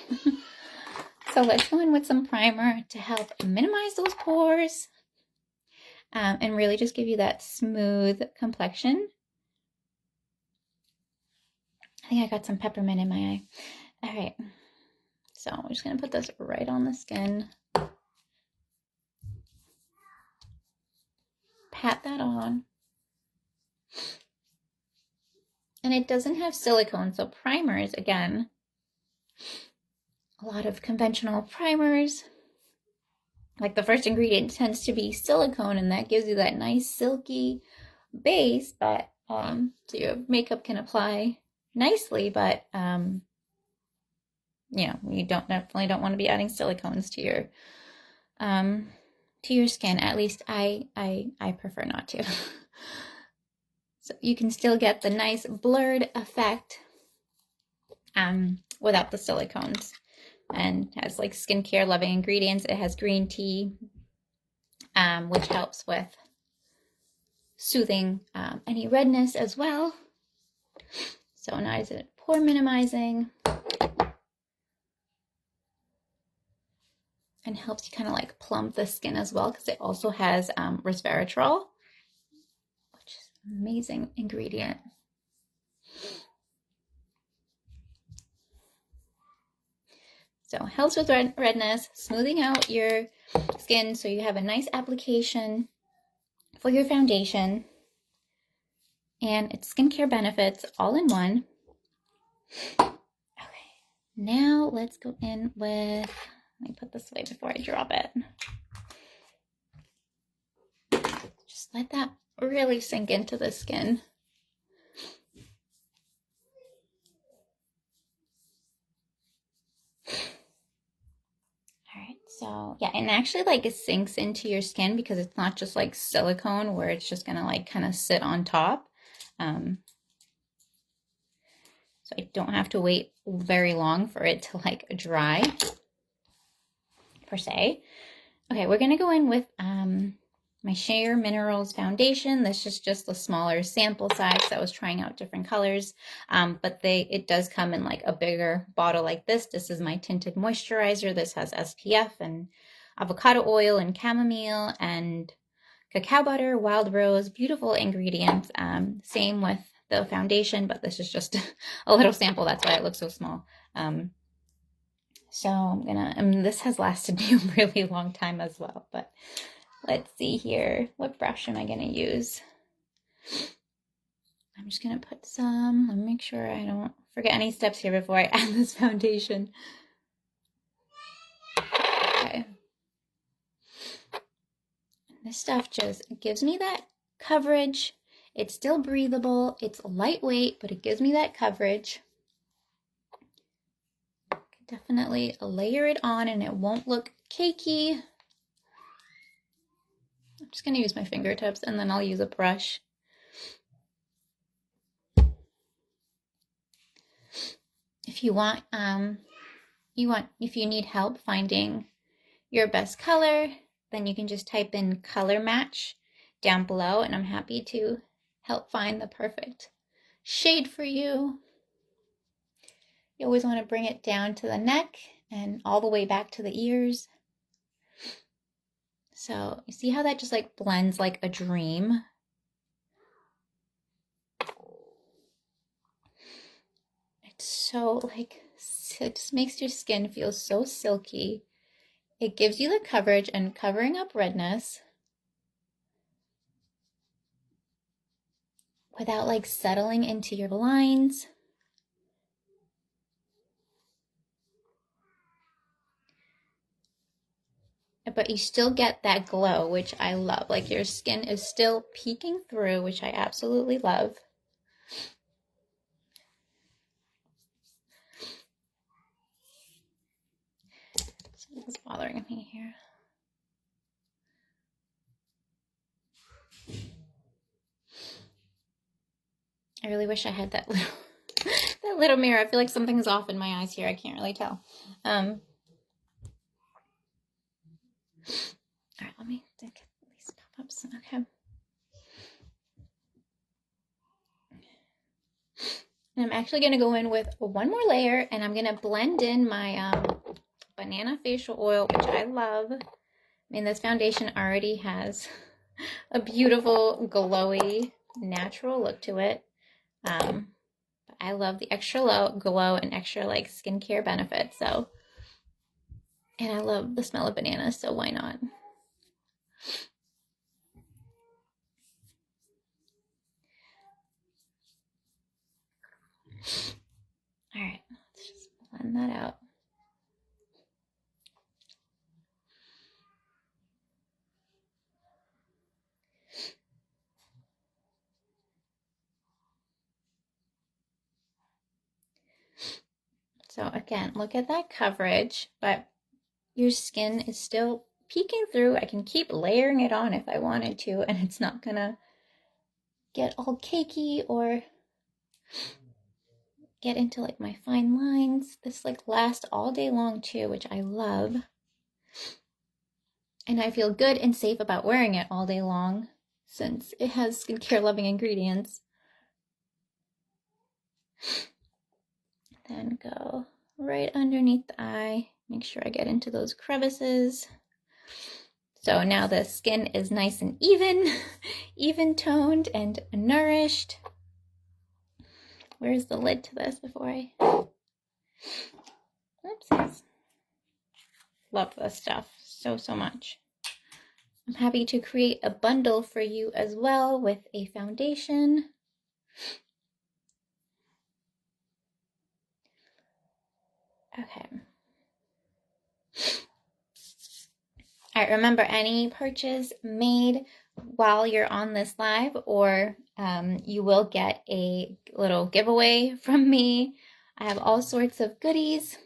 So let's go in with some primer to help minimize those pores and really just give you that smooth complexion. I think I got some peppermint in my eye. All right. So I'm just going to put this right on the skin. Pat that on. And it doesn't have silicone, so primers, again, a lot of conventional primers, like the first ingredient tends to be silicone, and that gives you that nice silky base, but so your makeup can apply nicely, but you know, you definitely don't want to be adding silicones to your to your skin. At least I prefer not to. So you can still get the nice blurred effect without the silicones. And has like skincare loving ingredients. It has green tea, which helps with soothing any redness as well. So not as it pore minimizing, and helps you kind of like plump the skin as well, because it also has resveratrol, which is an amazing ingredient. So helps with redness, smoothing out your skin so you have a nice application for your foundation, and it's skincare benefits all in one. Okay, now let's go in with, let me put this away before I drop it. Just let that really sink into the skin. Alright, so yeah, and actually like it sinks into your skin because it's not just like silicone where it's just gonna like kind of sit on top. So I don't have to wait very long for it to like dry, per se. Okay, we're gonna go in with my Sheer Minerals foundation. This is just a smaller sample size. I was trying out different colors, but it does come in like a bigger bottle like this. This is my tinted moisturizer. This has SPF and avocado oil and chamomile and cacao butter, wild rose, beautiful ingredients. Same with the foundation, but this is just a little sample. That's why it looks so small. So I'm gonna, this has lasted me a really long time as well, but let's see here. What brush am I gonna use? I'm just gonna put some, let me make sure I don't forget any steps here before I add this foundation. Okay. This stuff just gives me that coverage. It's still breathable, it's lightweight, but it gives me that coverage. Definitely layer it on and it won't look cakey. I'm just gonna use my fingertips and then I'll use a brush. If you want, if you need help finding your best color, then you can just type in color match down below and I'm happy to help find the perfect shade for you. You always want to bring it down to the neck and all the way back to the ears. So you see how that just like blends like a dream? It's so like, it just makes your skin feel so silky. It gives you the coverage and covering up redness without like settling into your lines. But you still get that glow, which I love. Like your skin is still peeking through, which I absolutely love. Something's bothering me here. I really wish I had that little that little mirror. I feel like something's off in my eyes here. I can't really tell. All right, let me get these pop-ups. Okay. And I'm actually going to go in with one more layer and I'm going to blend in my banana facial oil, which I love. I mean, this foundation already has a beautiful, glowy, natural look to it. But I love the extra glow and extra like skincare benefits. So, and I love the smell of bananas, so why not? All right, let's just blend that out. So again, look at that coverage, but your skin is still peeking through. I can keep layering it on if I wanted to, and it's not gonna get all cakey or get into like my fine lines. This like lasts all day long too, which I love. And I feel good and safe about wearing it all day long since it has skincare loving ingredients. Then go right underneath the eye. Make sure I get into those crevices. So now the skin is nice and even toned and nourished. Where's the lid to this before I... Oopsies. Love this stuff so much. I'm happy to create a bundle for you as well with a foundation. Okay. All right, remember any purchase made while you're on this live, or you will get a little giveaway from me. I have all sorts of goodies.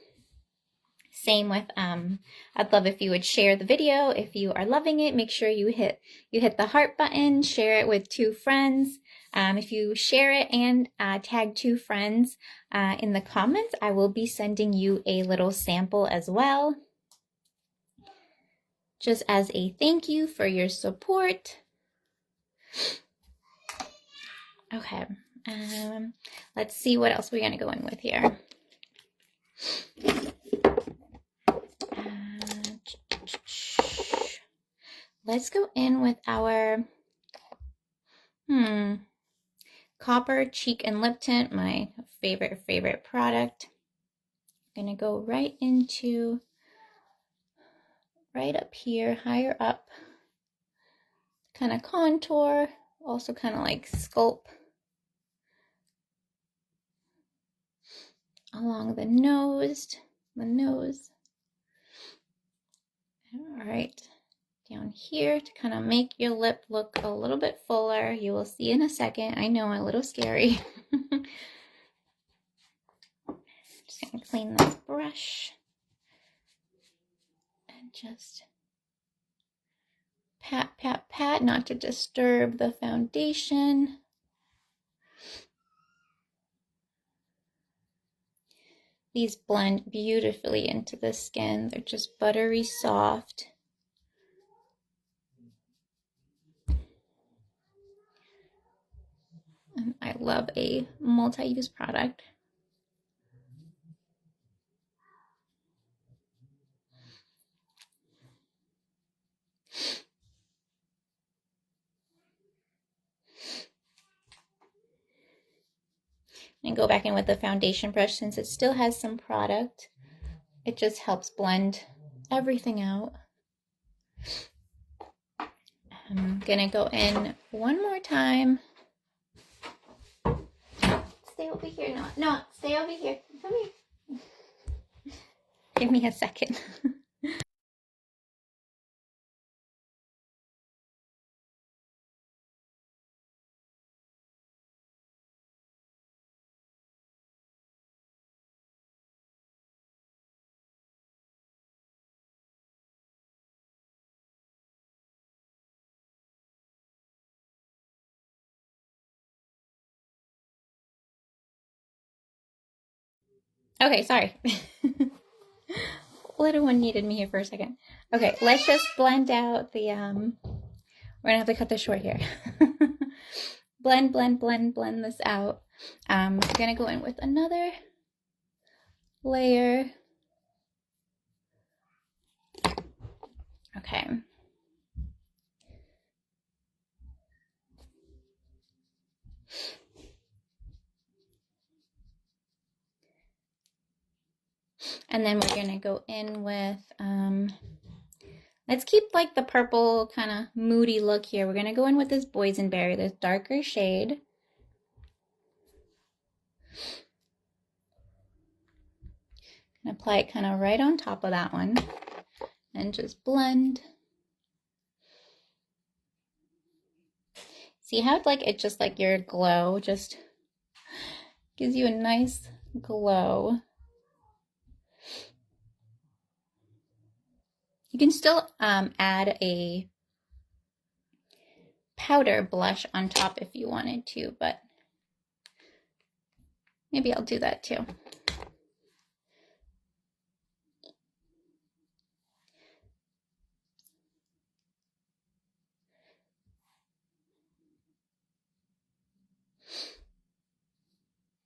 Same with, I'd love if you would share the video. If you are loving it, make sure you hit the heart button, share it with 2 friends. If you share it and tag 2 friends in the comments, I will be sending you a little sample as well, just as a thank you for your support. Okay, let's see what else we're gonna go in with here. Let's go in with our Copper Cheek and Lip Tint, my favorite product. I'm gonna go right up here, higher up, kind of contour, also kind of like sculpt along the nose. All right, down here to kind of make your lip look a little bit fuller. You will see in a second. I know, a little scary. Just gonna clean this brush and just pat, pat, pat, not to disturb the foundation. These blend beautifully into the skin. They're just buttery soft. And I love a multi-use product. And go back in with the foundation brush since it still has some product. It just helps blend everything out. I'm gonna go in one more time. Stay over here. No, stay over here. Come here. Give me a second. Okay, sorry. Little one needed me here for a second. Okay, let's just blend out the, we're gonna have to cut this short here. blend this out. I'm gonna go in with another layer. Okay. And then we're gonna go in with, let's keep like the purple kind of moody look here. We're gonna go in with this boysenberry, this darker shade. And apply it kind of right on top of that one and just blend. See how it's like, it just like your glow just gives you a nice glow. You can still add a powder blush on top if you wanted to, but maybe I'll do that too.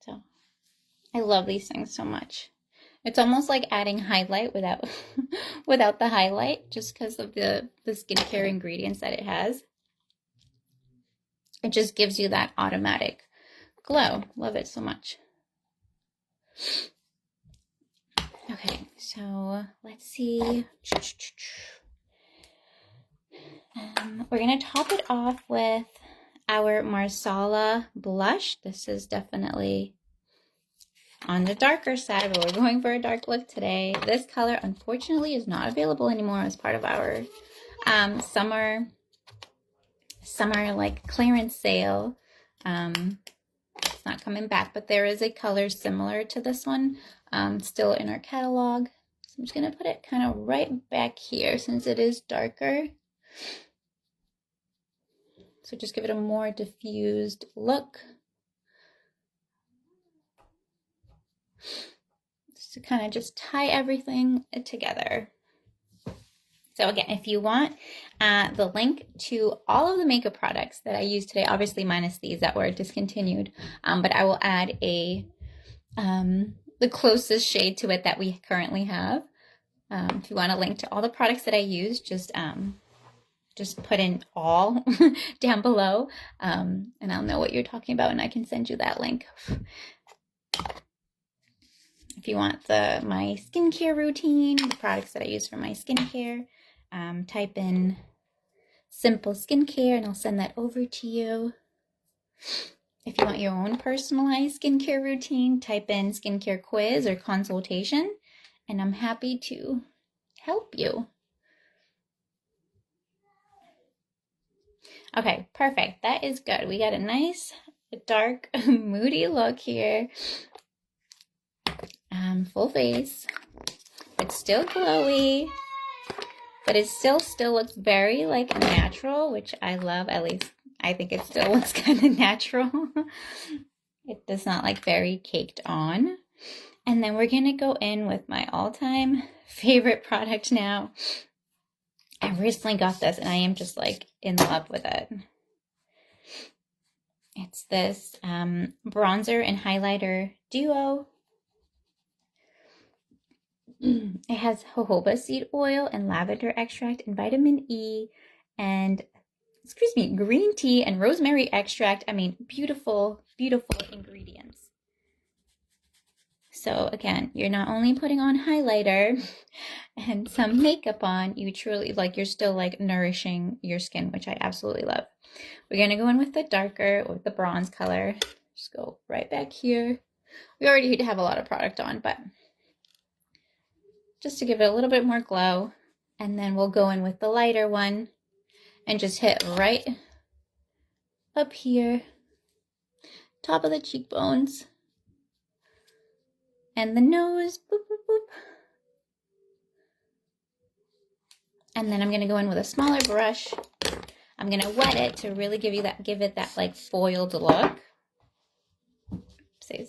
So I love these things so much. It's almost like adding highlight without without the highlight, just because of the skincare ingredients that it has. It just gives you that automatic glow. Love it so much. Okay, so let's see. We're gonna top it off with our Marsala blush. This is definitely on the darker side, but we're going for a dark look today. This color, unfortunately, is not available anymore as part of our summer like clearance sale. It's not coming back, but there is a color similar to this one still in our catalog. So I'm just gonna put it kind of right back here since it is darker. So just give it a more diffused look. Just to kind of just tie everything together. So again, if you want the link to all of the makeup products that I used today, obviously minus these that were discontinued, but I will add a the closest shade to it that we currently have. If you want a link to all the products that I used, just put in all down below, and I'll know what you're talking about, and I can send you that link. If you want my skincare routine, the products that I use for my skincare, type in simple skincare and I'll send that over to you. If you want your own personalized skincare routine, type in skincare quiz or consultation, and I'm happy to help you. Okay, perfect. That is good. We got a nice, dark, moody look here. Full face. It's still glowy, but it still looks very like natural, which I love. At least I think it still looks kind of natural. It does not like very caked on. And then we're gonna go in with my all-time favorite product now. I recently got this and I am just like in love with it. It's this bronzer and highlighter duo. It has jojoba seed oil and lavender extract and vitamin E and, green tea and rosemary extract. I mean, beautiful, beautiful ingredients. So again, you're not only putting on highlighter and some makeup on, you truly, like, you're still like nourishing your skin, which I absolutely love. We're gonna go in with the darker, with the bronze color. Just go right back here. We already have a lot of product on, but just to give it a little bit more glow. And then we'll go in with the lighter one and just hit right up here, top of the cheekbones and the nose. Boop, boop, boop. And then I'm gonna go in with a smaller brush. I'm gonna wet it to really give it that like foiled look. Oopsies.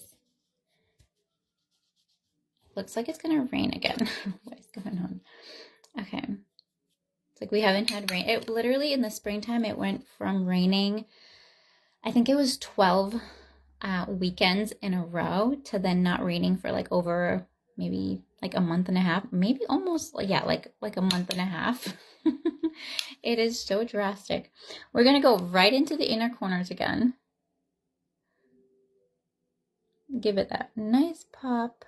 Looks like it's gonna rain again. What is going on? Okay. It's like we haven't had rain. It literally in the springtime, it went from raining, I think it was 12 weekends in a row, to then not raining for like over maybe like a month and a half, maybe almost, yeah, like a month and a half. It is so drastic. We're gonna go right into the inner corners again. Give it that nice pop.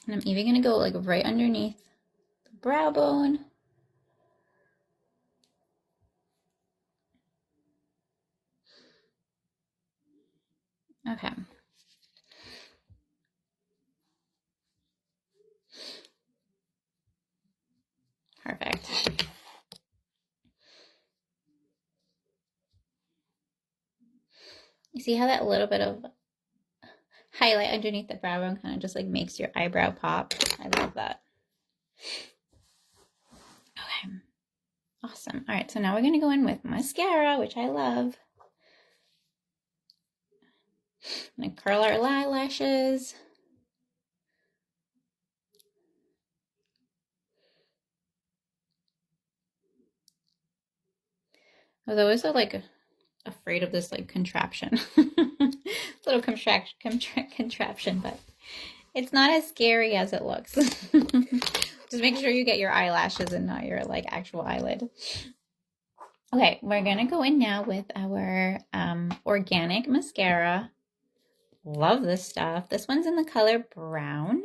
And I'm even gonna go like right underneath the brow bone. Okay. Perfect. You see how that little bit of highlight underneath the brow bone kind of just like makes your eyebrow pop? I love that. Okay, awesome. All right, so now we're gonna go in with mascara, which I love. I'm gonna curl our eyelashes. I was always so like afraid of this like contraption. Little contraption, but it's not as scary as it looks. Just make sure you get your eyelashes and not your like actual eyelid. Okay, we're gonna go in now with our organic mascara. Love this stuff. This one's in the color brown.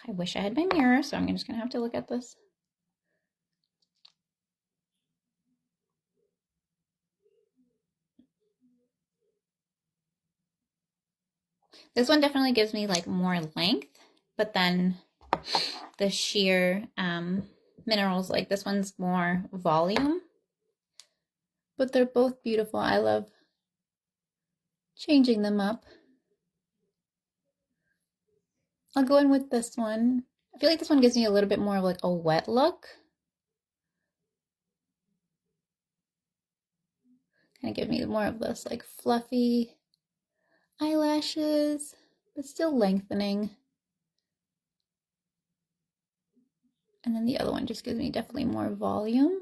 I wish I had my mirror, so I'm just gonna have to look at this. This one definitely gives me like more length, but then the sheer minerals, like this one's more volume. But they're both beautiful. I love changing them up. I'll go in with this one. I feel like this one gives me a little bit more of like a wet look. Kind of give me more of this like fluffy eyelashes, but still lengthening. And then the other one just gives me definitely more volume.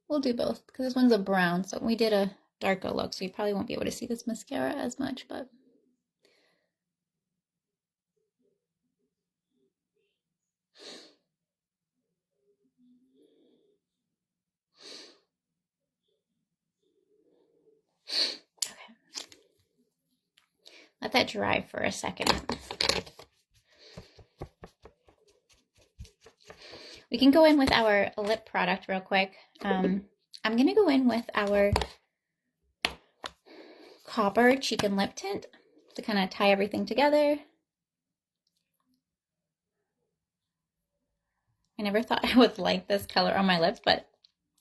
We'll do both because this one's a brown, so we did a darker look, so you probably won't be able to see this mascara as much, but okay. Let that dry for a second. We can go in with our lip product real quick. I'm gonna go in with our Copper Cheek and Lip Tint to kind of tie everything together. I never thought I would like this color on my lips, but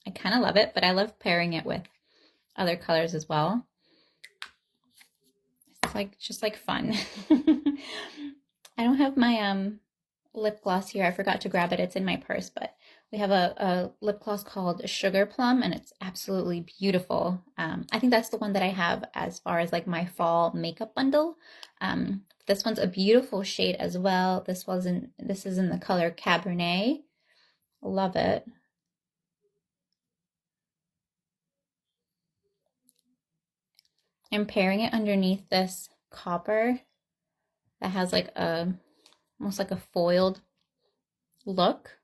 I kind of love it, but I love pairing it with other colors as well. It's like just like fun. I don't have my lip gloss here. I forgot to grab it. It's in my purse, but we have a lip gloss called Sugar Plum, and it's absolutely beautiful. I think that's the one that I have as far as like my fall makeup bundle. This one's a beautiful shade as well. This is in the color Cabernet. Love it. I'm pairing it underneath this copper that has like almost like a foiled look.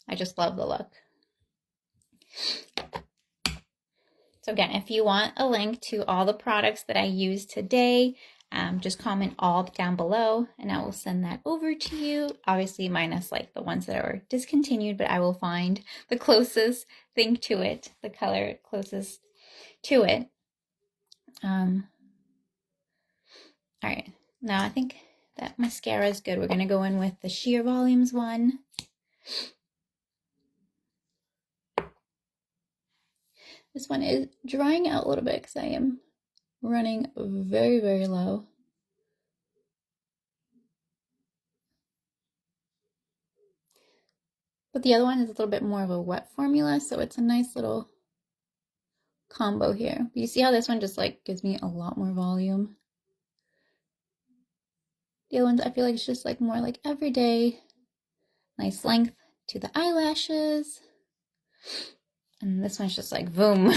I just love the look. So again, if you want a link to all the products that I used today, just comment all down below and I will send that over to you. Obviously minus like the ones that are discontinued, but I will find the closest thing to it, the color closest to it. All right, now I think that mascara is good. We're gonna go in with the Sheer Volumes one. This one is drying out a little bit because I am running very, very low. But the other one is a little bit more of a wet formula, so it's a nice little combo here. But you see how this one just like gives me a lot more volume. The other ones I feel like it's just like more like everyday. Nice length to the eyelashes. And this one's just like boom.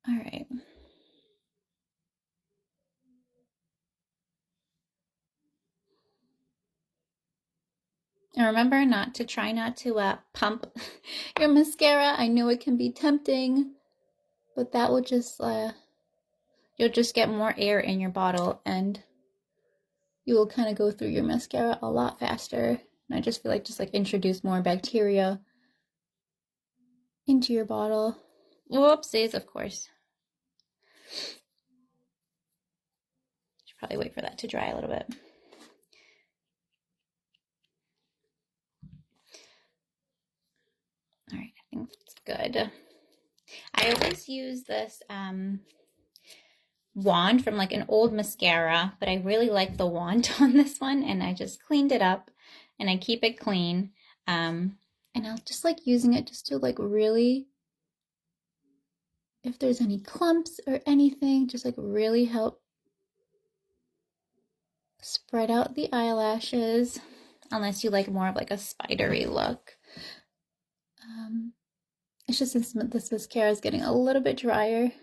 All right. And remember try not to pump your mascara. I know it can be tempting, but that will just, you'll just get more air in your bottle and you will kind of go through your mascara a lot faster. And I just feel like introduce more bacteria into your bottle. Whoopsies, of course. Should probably wait for that to dry a little bit. All right, I think that's good. I always use this wand from like an old mascara, but I really like the wand on this one, and I just cleaned it up and I keep it clean. And I'll just like using it just to like really, if there's any clumps or anything, just like really help spread out the eyelashes, unless you like more of like a spidery look. It's just this mascara is getting a little bit drier.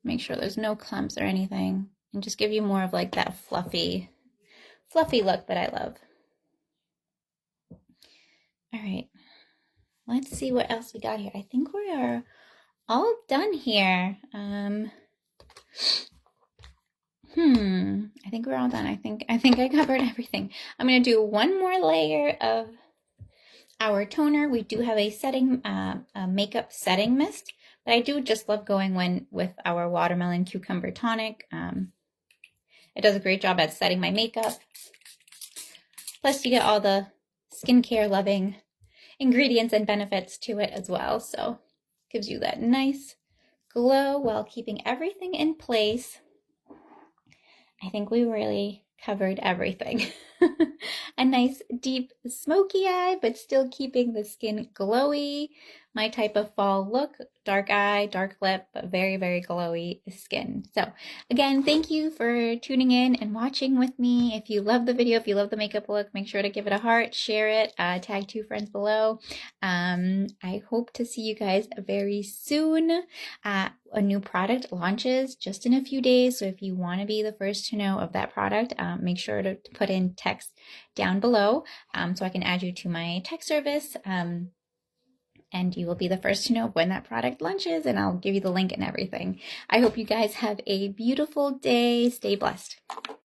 Make sure there's no clumps or anything, and just give you more of like that fluffy look that I love. All right, let's see what else we got here. I think we are all done here. I think we're all done. I think I covered everything. I'm gonna do one more layer of our toner. We do have a setting, a makeup setting mist, but I do just love going with our watermelon cucumber tonic. It does a great job at setting my makeup. Plus, you get all the skincare loving ingredients and benefits to it as well. So, gives you that nice glow while keeping everything in place. I think we really covered everything. A nice deep smoky eye, but still keeping the skin glowy. My type of fall look, dark eye, dark lip, but very, very glowy skin. So again, thank you for tuning in and watching with me. If you love the video, if you love the makeup look, make sure to give it a heart, share it, tag 2 friends below. I hope to see you guys very soon. A new product launches just in a few days. So if you want to be the first to know of that product, make sure to put in text down below so I can add you to my text service. And you will be the first to know when that product launches, and I'll give you the link and everything. I hope you guys have a beautiful day. Stay blessed.